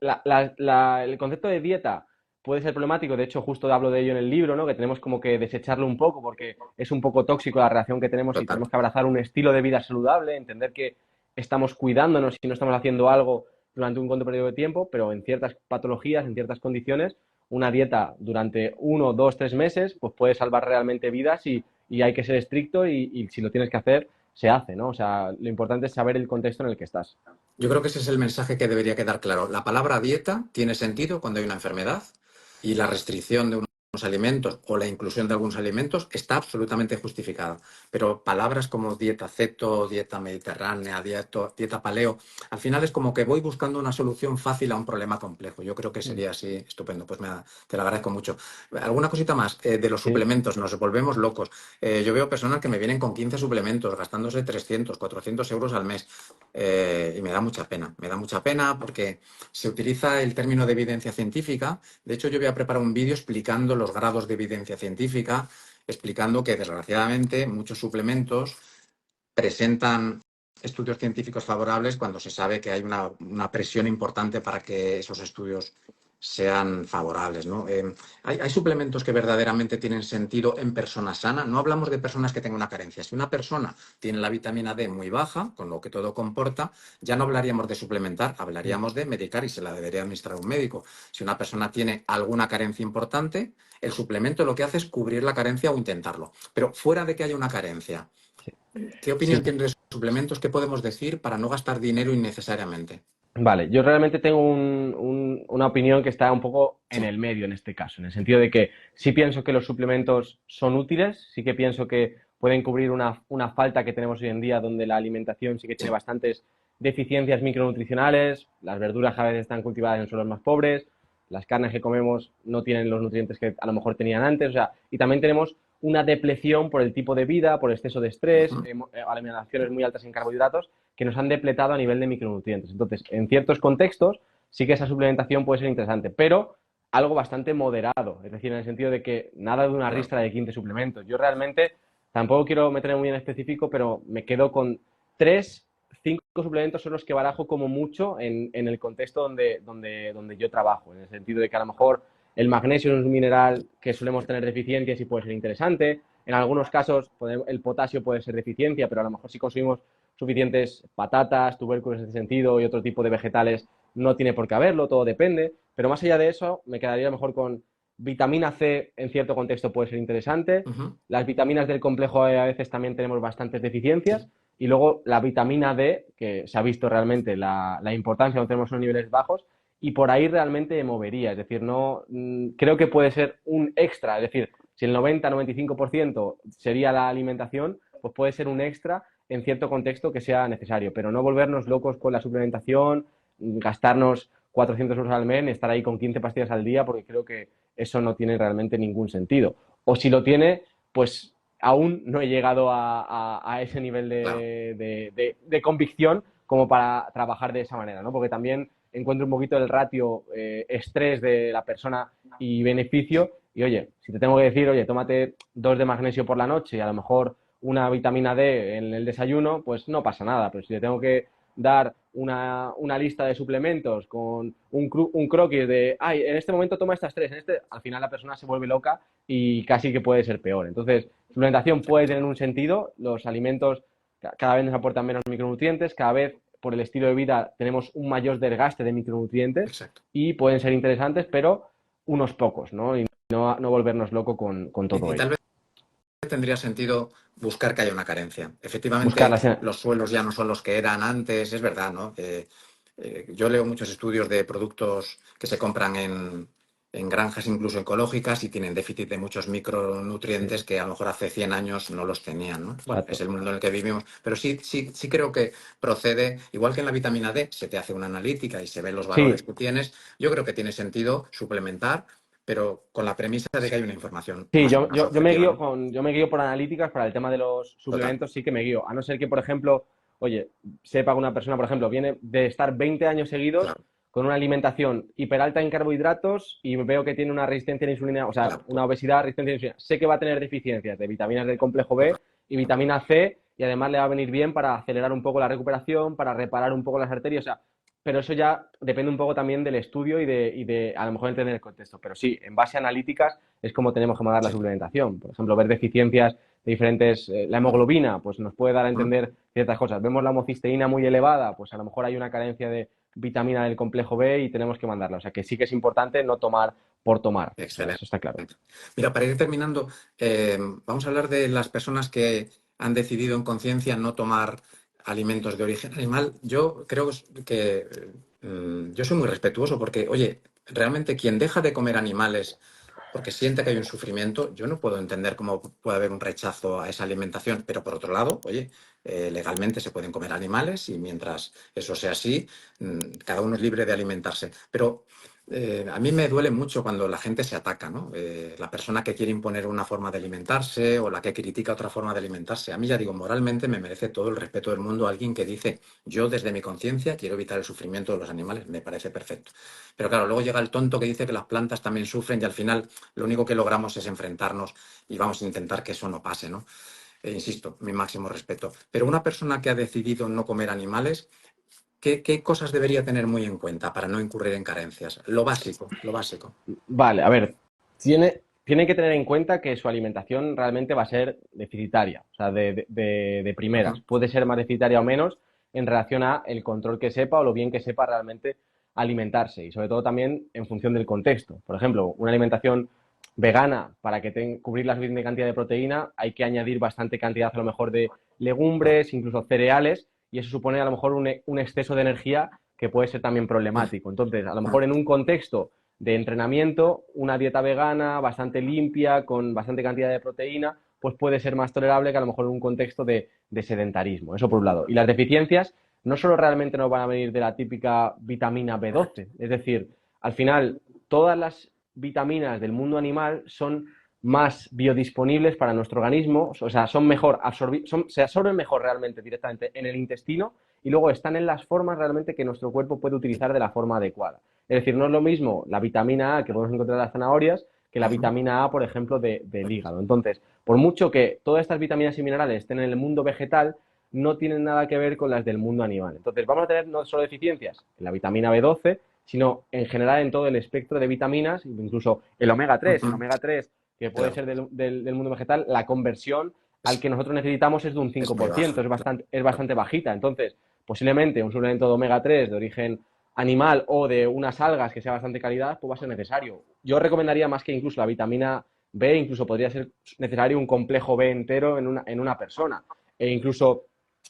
el concepto de dieta puede ser problemático, de hecho justo hablo de ello en el libro, ¿no? Que tenemos como que desecharlo un poco porque es un poco tóxico la relación que tenemos y Total. tenemos que abrazar un estilo de vida saludable, entender que estamos cuidándonos y no estamos haciendo algo durante un corto periodo de tiempo, pero en ciertas patologías, en ciertas condiciones, una dieta durante 1, 2, 3 meses, pues puede salvar realmente vidas y hay que ser estricto y si lo tienes que hacer, se hace, ¿no? O sea, lo importante es saber el contexto en el que estás. Yo creo que ese es el mensaje que debería quedar claro. La palabra dieta tiene sentido cuando hay una enfermedad y la restricción de unos alimentos o la inclusión de algunos alimentos está absolutamente justificada. Pero palabras como dieta ceto, dieta mediterránea, dieta paleo, al final es como que voy buscando una solución fácil a un problema complejo. Yo creo que Mm. sería así, estupendo. Pues te lo agradezco mucho. ¿Alguna cosita más? De los Sí. suplementos, nos volvemos locos. Yo veo personas que me vienen con 15 suplementos, gastándose 300, 400 euros al mes. Y me da mucha pena porque se utiliza el término de evidencia científica. De hecho, yo voy a preparar un vídeo explicando los grados de evidencia científica, explicando que desgraciadamente muchos suplementos presentan estudios científicos favorables cuando se sabe que hay una presión importante para que esos estudios sean favorables, ¿no? Hay suplementos que verdaderamente tienen sentido en personas sanas. No hablamos de personas que tengan una carencia. Si una persona tiene la vitamina D muy baja, con lo que todo comporta, ya no hablaríamos de suplementar, Mm. hablaríamos de medicar y se la debería administrar un médico. Si una persona tiene alguna carencia importante, el suplemento lo que hace es cubrir la carencia o intentarlo. Pero fuera de que haya una carencia, Sí. ¿qué opinión Sí. tienes de suplementos? ¿Qué podemos decir para no gastar dinero innecesariamente? Vale, yo realmente tengo una opinión que está un poco en Sí. el medio en este caso, en el sentido de que sí pienso que los suplementos son útiles, sí que pienso que pueden cubrir una falta que tenemos hoy en día donde la alimentación sí que tiene Sí. bastantes deficiencias micronutricionales, las verduras a veces están cultivadas en suelos más pobres, las carnes que comemos no tienen los nutrientes que a lo mejor tenían antes, o sea, y también tenemos una depleción por el tipo de vida, por exceso de estrés, Ujú. alimentaciones muy altas en carbohidratos que nos han depletado a nivel de micronutrientes. Entonces, en ciertos contextos sí que esa suplementación puede ser interesante, pero algo bastante moderado, es decir, en el sentido de que nada de una Claro. ristra de 15 suplementos. Yo realmente tampoco quiero meterme muy en específico, pero me quedo con 3, 5 suplementos son los que barajo como mucho en el contexto donde yo trabajo, en el sentido de que a lo mejor el magnesio es un mineral que solemos tener deficiencias y puede ser interesante. En algunos casos el potasio puede ser deficiencia, pero a lo mejor si consumimos suficientes patatas, tubérculos en ese sentido y otro tipo de vegetales, no tiene por qué haberlo, todo depende. Pero más allá de eso, me quedaría mejor con vitamina C en cierto contexto puede ser interesante. Ujú. Las vitaminas del complejo E a veces también tenemos bastantes deficiencias. Sí. Y luego la vitamina D, que se ha visto realmente la importancia cuando tenemos unos niveles bajos, y por ahí realmente movería. Es decir, no creo que puede ser un extra. Es decir, si el 90-95% sería la alimentación, pues puede ser un extra en cierto contexto que sea necesario, pero no volvernos locos con la suplementación, gastarnos 400 euros al mes, estar ahí con 15 pastillas al día, porque creo que eso no tiene realmente ningún sentido. O si lo tiene, pues aún no he llegado a ese nivel Claro. de convicción como para trabajar de esa manera, ¿no? Porque también encuentro un poquito el ratio estrés de la persona y beneficio. Y oye, si te tengo que decir, oye, tómate 2 de magnesio por la noche y a lo mejor una vitamina D en el desayuno, pues no pasa nada. Pero si le tengo que dar una lista de suplementos con un croquis de, ay, en este momento toma estas 3, al final la persona se vuelve loca y casi que puede ser peor. Entonces, suplementación puede tener un sentido, los alimentos cada vez nos aportan menos micronutrientes, cada vez por el estilo de vida tenemos un mayor desgaste de micronutrientes Exacto. y pueden ser interesantes, pero unos pocos, ¿no? Y no volvernos loco con todo Y tal ello. vez tendría sentido buscar que haya una carencia. Efectivamente, Buscarlas en... los suelos ya no son los que eran antes, es verdad, ¿no? Yo leo muchos estudios de productos que se compran en granjas incluso ecológicas y tienen déficit de muchos Sí, micronutrientes que a lo mejor hace 100 años no los tenían, ¿no? Bueno, es exacto. el mundo en el que vivimos, pero sí creo que procede, igual que en la vitamina D, se te hace una analítica y se ven los valores Sí, que tienes, yo creo que tiene sentido suplementar, pero con la premisa de que hay una información sí, más objetiva, ¿no? yo me guío por analíticas para el tema de los Total. suplementos, sí que me guío. A no ser que, por ejemplo, oye, sepa que una persona, por ejemplo, viene de estar 20 años seguidos Claro, con una alimentación hiperalta en carbohidratos y veo que tiene una resistencia a la insulina, o sea, claro, una obesidad, resistencia a la insulina. Sé que va a tener deficiencias de vitaminas del complejo B total. y vitamina C y además le va a venir bien para acelerar un poco la recuperación, para reparar un poco las arterias, o sea, pero eso ya depende un poco también del estudio y de a lo mejor entender el contexto. Pero sí, en base a analíticas es como tenemos que mandar la Sí. suplementación. Por ejemplo, ver deficiencias de diferentes, la hemoglobina, pues nos puede dar a Ujú. entender ciertas cosas. Vemos la homocisteína muy elevada, pues a lo mejor hay una carencia de vitamina del complejo B y tenemos que mandarla. O sea que sí que es importante no tomar por tomar. O sea, Excelente. eso está claro. Mira, para ir terminando, vamos a hablar de las personas que han decidido en conciencia no tomar alimentos de origen animal. Yo creo que yo soy muy respetuoso porque, oye, realmente quien deja de comer animales porque siente que hay un sufrimiento, yo no puedo entender cómo puede haber un rechazo a esa alimentación, pero por otro lado, oye, legalmente se pueden comer animales y mientras eso sea así, cada uno es libre de alimentarse. Pero a mí me duele mucho cuando la gente se ataca, ¿no? La persona que quiere imponer una forma de alimentarse o la que critica otra forma de alimentarse. A mí, ya digo, moralmente me merece todo el respeto del mundo alguien que dice, yo desde mi conciencia quiero evitar el sufrimiento de los animales, me parece perfecto. Pero claro, luego llega el tonto que dice que las plantas también sufren y al final lo único que logramos es enfrentarnos y vamos a intentar que eso no pase, ¿no? Insisto, mi máximo respeto. Pero una persona que ha decidido no comer animales, ¿qué cosas debería tener muy en cuenta para no incurrir en carencias? Lo básico, lo básico. Vale, a ver, tiene que tener en cuenta que su alimentación realmente va a ser deficitaria, o sea, de primeras. Ujú. Puede ser más deficitaria o menos en relación a el control que sepa o lo bien que sepa realmente alimentarse y sobre todo también en función del contexto. Por ejemplo, una alimentación vegana para que cubrir la suficiente cantidad de proteína hay que añadir bastante cantidad a lo mejor de legumbres, incluso cereales y eso supone a lo mejor un exceso de energía que puede ser también problemático. Entonces, a lo mejor en un contexto de entrenamiento, una dieta vegana bastante limpia, con bastante cantidad de proteína, pues puede ser más tolerable que a lo mejor en un contexto de sedentarismo. Eso por un lado. Y las deficiencias no solo realmente nos van a venir de la típica vitamina B12, es decir, al final todas las vitaminas del mundo animal son más biodisponibles para nuestro organismo, o sea, se absorben mejor realmente directamente en el intestino y luego están en las formas realmente que nuestro cuerpo puede utilizar de la forma adecuada. Es decir, no es lo mismo la vitamina A que podemos encontrar en las zanahorias que la Ujú. vitamina A, por ejemplo, del hígado. Entonces, por mucho que todas estas vitaminas y minerales estén en el mundo vegetal, no tienen nada que ver con las del mundo animal. Entonces, vamos a tener no solo deficiencias en la vitamina B12, sino en general en todo el espectro de vitaminas, incluso el omega 3. El Ujú. omega 3, que puede Claro, ser del mundo vegetal, la conversión al que nosotros necesitamos es de un es muy 5%, baja. es Claro. bastante bajita. Entonces, posiblemente un suplemento de omega 3 de origen animal o de unas algas que sea bastante calidad, pues va a ser necesario. Yo recomendaría más que incluso la vitamina B, incluso podría ser necesario un complejo B entero en una persona. E incluso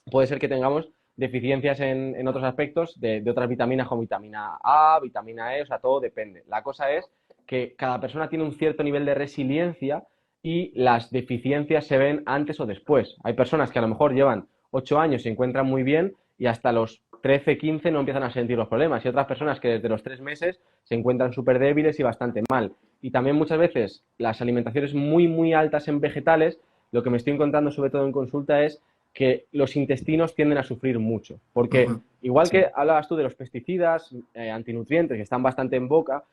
puede ser que tengamos deficiencias en otros aspectos de otras vitaminas como vitamina A, vitamina E, o sea, todo depende. La cosa es que cada persona tiene un cierto nivel de resiliencia y las deficiencias se ven antes o después. Hay personas que a lo mejor llevan 8 años y se encuentran muy bien y hasta los 13, 15 no empiezan a sentir los problemas. Y otras personas que desde los 3 meses se encuentran súper débiles y bastante mal. Y también muchas veces las alimentaciones muy, muy altas en vegetales, lo que me estoy encontrando sobre todo en consulta es que los intestinos tienden a sufrir mucho. Porque Ujú. igual Sí, que hablabas tú de los pesticidas, antinutrientes, que están bastante en boca,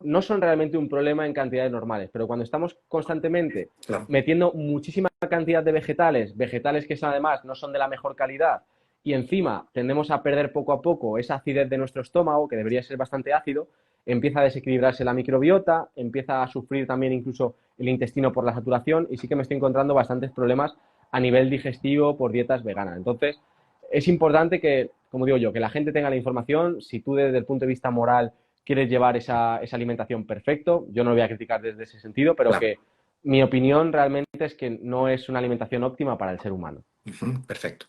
no son realmente un problema en cantidades normales, pero cuando estamos constantemente claro. metiendo muchísima cantidad de vegetales, vegetales que además no son de la mejor calidad, y encima tendemos a perder poco a poco esa acidez de nuestro estómago, que debería ser bastante ácido, empieza a desequilibrarse la microbiota, empieza a sufrir también incluso el intestino por la saturación y sí que me estoy encontrando bastantes problemas a nivel digestivo por dietas veganas. Entonces, es importante que, como digo yo, que la gente tenga la información. Si tú desde el punto de vista moral quieres llevar esa alimentación perfecto, yo no lo voy a criticar desde ese sentido, pero Claro. que mi opinión realmente es que no es una alimentación óptima para el ser humano. Ujú. Perfecto.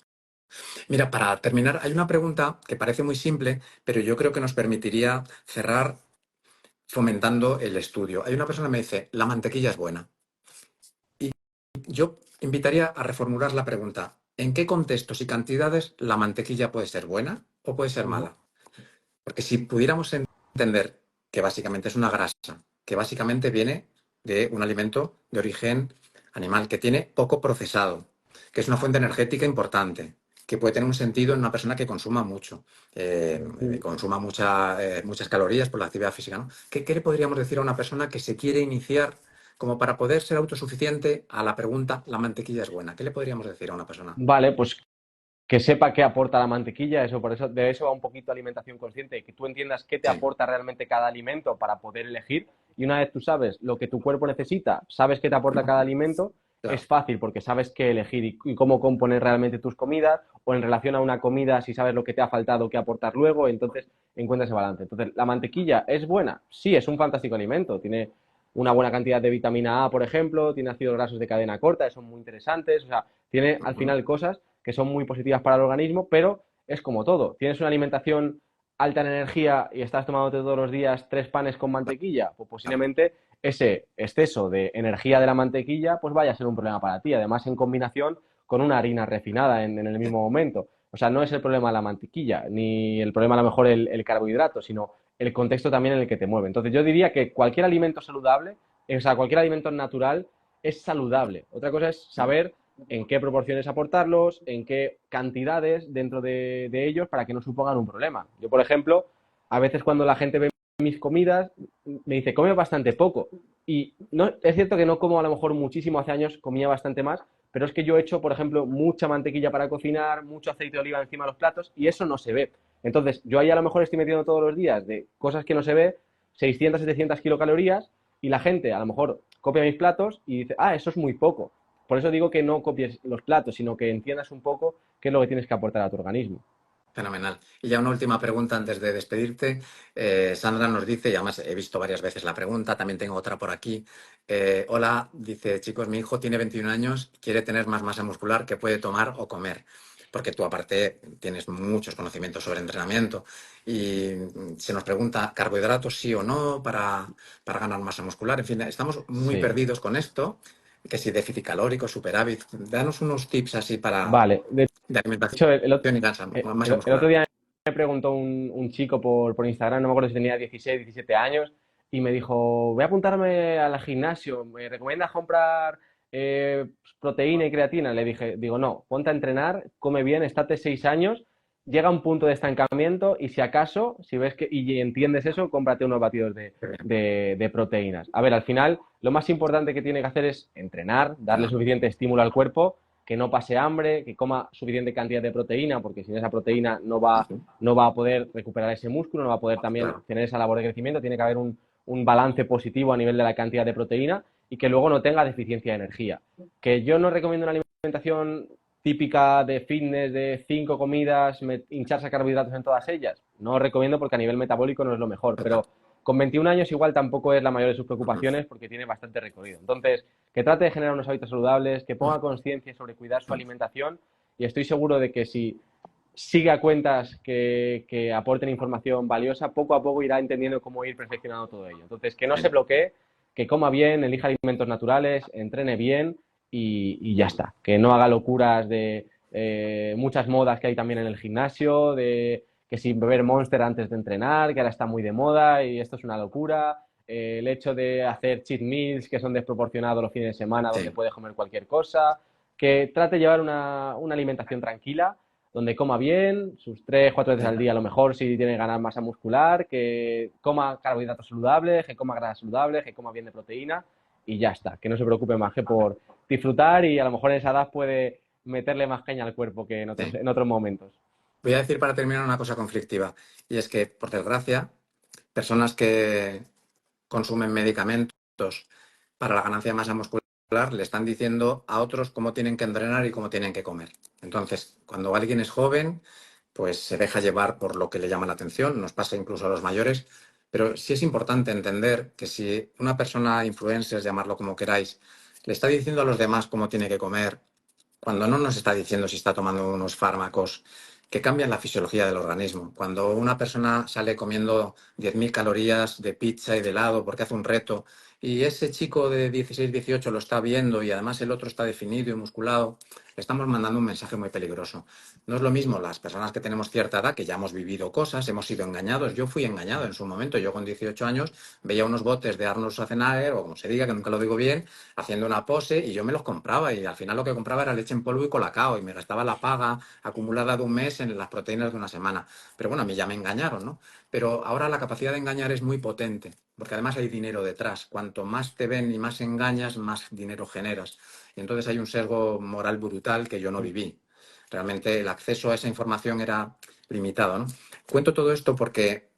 Mira, para terminar, hay una pregunta que parece muy simple, pero yo creo que nos permitiría cerrar fomentando el estudio. Hay una persona que me dice, la mantequilla es buena. Y yo invitaría a reformular la pregunta, ¿en qué contextos y cantidades la mantequilla puede ser buena o puede ser Uh -huh. mala? Porque si pudiéramos entender que básicamente es una grasa, que básicamente viene de un alimento de origen animal, que tiene poco procesado, que es una fuente energética importante, que puede tener un sentido en una persona que consuma mucho, consuma muchas calorías por la actividad física, ¿no? ¿Qué le podríamos decir a una persona que se quiere iniciar como para poder ser autosuficiente a la pregunta, ¿la mantequilla es buena? ¿Qué le podríamos decir a una persona? Vale, pues que sepa qué aporta la mantequilla, eso por eso de eso va un poquito alimentación consciente, que tú entiendas qué te Sí, aporta realmente cada alimento para poder elegir y una vez tú sabes lo que tu cuerpo necesita, sabes qué te aporta cada alimento, es claro. fácil porque sabes qué elegir y cómo componer realmente tus comidas o en relación a una comida si sabes lo que te ha faltado qué aportar luego, entonces encuentras ese balance. Entonces, ¿la mantequilla es buena? Sí, es un fantástico alimento, tiene una buena cantidad de vitamina A, por ejemplo, tiene ácidos grasos de cadena corta, que son muy interesantes, o sea, tiene al final cosas que son muy positivas para el organismo, pero es como todo. Tienes una alimentación alta en energía y estás tomándote todos los días 3 panes con mantequilla, pues Claro. posiblemente ese exceso de energía de la mantequilla pues vaya a ser un problema para ti. Además, en combinación con una harina refinada en el mismo momento. O sea, no es el problema la mantequilla, ni el problema a lo mejor el carbohidrato, sino el contexto también en el que te mueve. Entonces, yo diría que cualquier alimento saludable, o sea, cualquier alimento natural es saludable. Otra cosa es saber en qué proporciones aportarlos, en qué cantidades dentro de ellos para que no supongan un problema. Yo, por ejemplo, a veces cuando la gente ve mis comidas, me dice, come bastante poco. Y no, es cierto que no como a lo mejor muchísimo, hace años comía bastante más, pero es que yo he hecho, por ejemplo, mucha mantequilla para cocinar, mucho aceite de oliva encima de los platos y eso no se ve. Entonces, yo ahí a lo mejor estoy metiendo todos los días de cosas que no se ve, 600, 700 kilocalorías y la gente a lo mejor copia mis platos y dice, ah, eso es muy poco. Por eso digo que no copies los platos, sino que entiendas un poco qué es lo que tienes que aportar a tu organismo. Fenomenal. Y ya una última pregunta antes de despedirte. Sandra nos dice, y además he visto varias veces la pregunta, también tengo otra por aquí. Hola, dice, chicos, mi hijo tiene 21 años, quiere tener más masa muscular, ¿qué puede tomar o comer? Porque tú aparte tienes muchos conocimientos sobre entrenamiento y se nos pregunta, ¿carbohidratos sí o no para ganar masa muscular? En fin, estamos muy Sí. perdidos con esto, que si déficit calórico, superávit. Danos unos tips así para Vale. De de alimentación hecho, y masa el otro muscular. día me preguntó un chico por Instagram, no me acuerdo si tenía 16, 17 años, y me dijo, voy a apuntarme al gimnasio, ¿me recomiendas comprar proteína y creatina? Le dije, digo, no, ponte a entrenar, come bien, estate 6 años, llega a un punto de estancamiento y si acaso, si ves que y entiendes eso, cómprate unos batidos de proteínas. A ver, al final, lo más importante que tiene que hacer es entrenar, darle Claro, suficiente estímulo al cuerpo, que no pase hambre, que coma suficiente cantidad de proteína, porque sin esa proteína no va a poder recuperar ese músculo, no va a poder también claro. tener esa labor de crecimiento, tiene que haber un balance positivo a nivel de la cantidad de proteína y que luego no tenga deficiencia de energía. Que yo no recomiendo una alimentación típica de fitness, de 5 comidas, hincharse a carbohidratos en todas ellas. No os recomiendo porque a nivel metabólico no es lo mejor, Total. pero con 21 años igual tampoco es la mayor de sus preocupaciones porque tiene bastante recorrido. Entonces, que trate de generar unos hábitos saludables, que ponga conciencia sobre cuidar su alimentación y estoy seguro de que si sigue a cuentas que aporten información valiosa, poco a poco irá entendiendo cómo ir perfeccionando todo ello. Entonces, que no se bloquee, que coma bien, elija alimentos naturales, entrene bien y ya está. Que no haga locuras de muchas modas que hay también en el gimnasio, de que si beber Monster antes de entrenar, que ahora está muy de moda y esto es una locura. El hecho de hacer cheat meals que son desproporcionados los fines de semana donde Sí, puedes comer cualquier cosa, que trate de llevar una alimentación tranquila donde coma bien, sus 3, 4 veces al sí. día a lo mejor si tiene ganar masa muscular, que coma carbohidratos saludables, que coma grasas saludables, que coma bien de proteína y ya está, que no se preocupe más que por disfrutar y a lo mejor en esa edad puede meterle más caña al cuerpo que Sí. en otros momentos. Voy a decir para terminar una cosa conflictiva, y es que, por desgracia, personas que consumen medicamentos para la ganancia de masa muscular le están diciendo a otros cómo tienen que entrenar y cómo tienen que comer. Entonces, cuando alguien es joven, pues se deja llevar por lo que le llama la atención, nos pasa incluso a los mayores, pero sí es importante entender que si una persona influencer, llamarlo como queráis, le está diciendo a los demás cómo tiene que comer, cuando no nos está diciendo si está tomando unos fármacos que cambian la fisiología del organismo. Cuando una persona sale comiendo 10.000 calorías de pizza y de helado porque hace un reto y ese chico de 16, 18 lo está viendo y además el otro está definido y musculado, le estamos mandando un mensaje muy peligroso. No es lo mismo las personas que tenemos cierta edad, que ya hemos vivido cosas, hemos sido engañados. Yo fui engañado en su momento. Yo con 18 años veía unos botes de Arnold Schwarzenegger, o como se diga, que nunca lo digo bien, haciendo una pose y yo me los compraba y al final lo que compraba era leche en polvo y colacao y me gastaba la paga acumulada de un mes en las proteínas de una semana. Pero bueno, a mí ya me engañaron, ¿no? Pero ahora la capacidad de engañar es muy potente, porque además hay dinero detrás. Cuanto más te ven y más engañas, más dinero generas. Y entonces hay un sesgo moral brutal que yo no viví. Realmente el acceso a esa información era limitado, ¿no? Cuento todo esto porque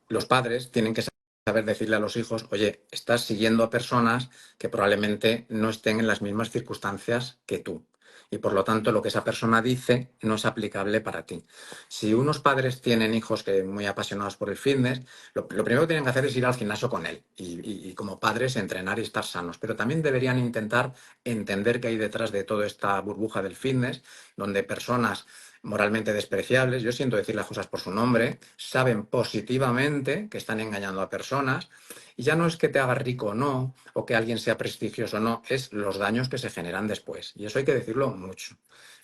los padres tienen que saber decirle a los hijos, oye, estás siguiendo a personas que probablemente no estén en las mismas circunstancias que tú. y por lo tanto lo que esa persona dice no es aplicable para ti. Si unos padres tienen hijos que muy apasionados por el fitness, lo primero que tienen que hacer es ir al gimnasio con él y como padres entrenar y estar sanos, pero también deberían intentar entender qué hay detrás de toda esta burbuja del fitness, donde personas moralmente despreciables, yo siento decir las cosas por su nombre, saben positivamente que están engañando a personas y ya no es que te haga rico o no, o que alguien sea prestigioso o no, es los daños que se generan después. Y eso hay que decirlo mucho.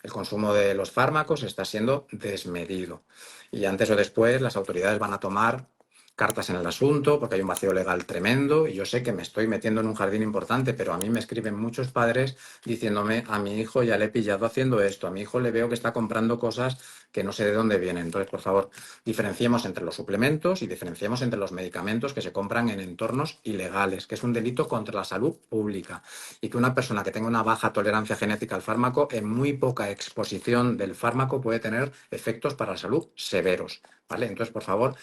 El consumo de los fármacos está siendo desmedido. Y antes o después las autoridades van a tomar cartas en el asunto porque hay un vacío legal tremendo y yo sé que me estoy metiendo en un jardín importante, pero a mí me escriben muchos padres diciéndome, a mi hijo ya le he pillado haciendo esto, a mi hijo le veo que está comprando cosas que no sé de dónde vienen. Entonces, por favor, diferenciemos entre los suplementos y diferenciemos entre los medicamentos que se compran en entornos ilegales, que es un delito contra la salud pública y que una persona que tenga una baja tolerancia genética al fármaco, en muy poca exposición del fármaco puede tener efectos para la salud severos, ¿vale? Entonces, por favor,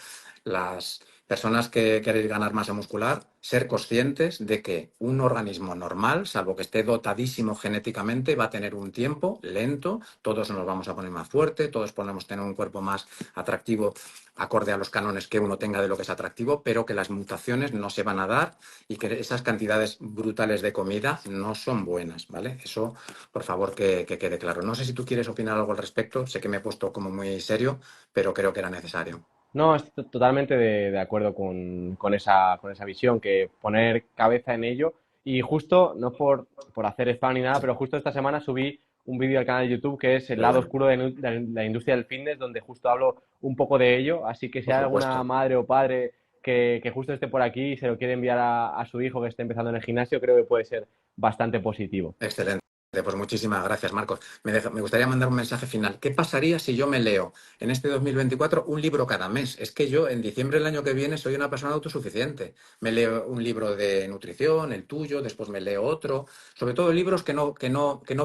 las personas que queréis ganar masa muscular, ser conscientes de que un organismo normal, salvo que esté dotadísimo genéticamente, va a tener un tiempo lento, todos nos vamos a poner más fuerte, todos podemos tener un cuerpo más atractivo acorde a los cánones que uno tenga de lo que es atractivo, pero que las mutaciones no se van a dar y que esas cantidades brutales de comida no son buenas, ¿vale? Eso, por favor, que quede claro. No sé si tú quieres opinar algo al respecto, sé que me he puesto como muy serio, pero creo que era necesario. No, estoy totalmente de acuerdo con esa visión, que poner cabeza en ello. Y justo, no por hacer spam ni nada, pero justo esta semana subí un vídeo al canal de YouTube que es el Qué lado bueno, oscuro de la industria del fitness, donde justo hablo un poco de ello. Así que si por hay alguna supuesto. madre o padre que justo esté por aquí y se lo quiere enviar a su hijo que esté empezando en el gimnasio, creo que puede ser bastante positivo. Excelente. Pues muchísimas gracias, Marcos. Me gustaría mandar un mensaje final. ¿Qué pasaría si yo me leo en este 2024 un libro cada mes? Es que yo en diciembre del año que viene soy una persona autosuficiente. Me leo un libro de nutrición, el tuyo, después me leo otro. Sobre todo libros que no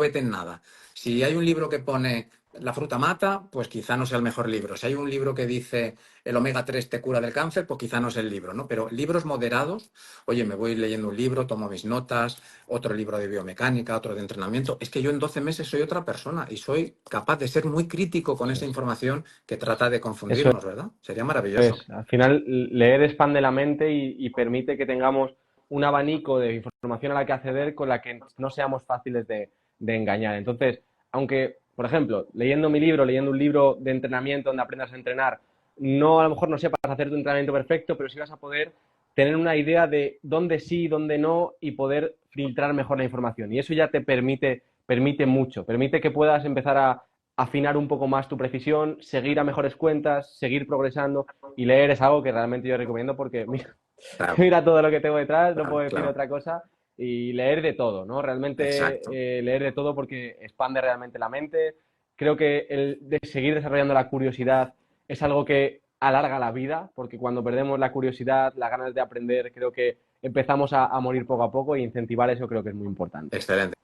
veten nada. Si hay un libro que pone la fruta mata, pues quizá no sea el mejor libro. Si hay un libro que dice el omega 3 te cura del cáncer, pues quizá no es el libro, ¿no? Pero libros moderados, oye, me voy leyendo un libro, tomo mis notas, otro libro de biomecánica, otro de entrenamiento. Es que yo en 12 meses soy otra persona y soy capaz de ser muy crítico con esa Eso información que trata de eso confundirnos, ¿verdad? Sería maravilloso. es. Al final, leer expande la mente y permite que tengamos un abanico de información a la que acceder con la que no seamos fáciles de engañar. Entonces, aunque, por ejemplo, leyendo mi libro, leyendo un libro de entrenamiento donde aprendas a entrenar, no a lo mejor no sepas hacer tu entrenamiento perfecto, pero sí vas a poder tener una idea de dónde sí, dónde no y poder filtrar mejor la información. Y eso ya te permite mucho, permite que puedas empezar a afinar un poco más tu precisión, seguir a mejores cuentas, seguir progresando y leer es algo que realmente yo recomiendo porque mira, Claro, mira todo lo que tengo detrás, no claro, puedo decir claro. otra cosa y leer de todo, ¿no? Exacto. Realmente leer de todo porque expande realmente la mente. Creo que el de seguir desarrollando la curiosidad es algo que alarga la vida, porque cuando perdemos la curiosidad, las ganas de aprender, creo que empezamos a morir poco a poco y incentivar eso creo que es muy importante. Excelente.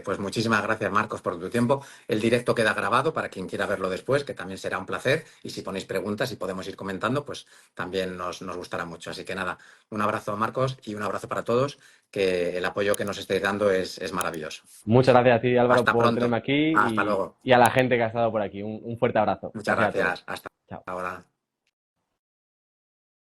Pues muchísimas gracias, Marcos, por tu tiempo. El directo queda grabado para quien quiera verlo después, que también será un placer. Y si ponéis preguntas y podemos ir comentando, pues también nos gustará mucho. Así que nada, un abrazo, Marcos, y un abrazo para todos, que el apoyo que nos estéis dando es maravilloso. Muchas gracias a ti, Álvaro, Hasta por tenerme pronto. aquí Hasta luego. y a la gente que ha estado por aquí. Un fuerte abrazo. Muchas Gracias a todos. gracias. Hasta Chao. ahora.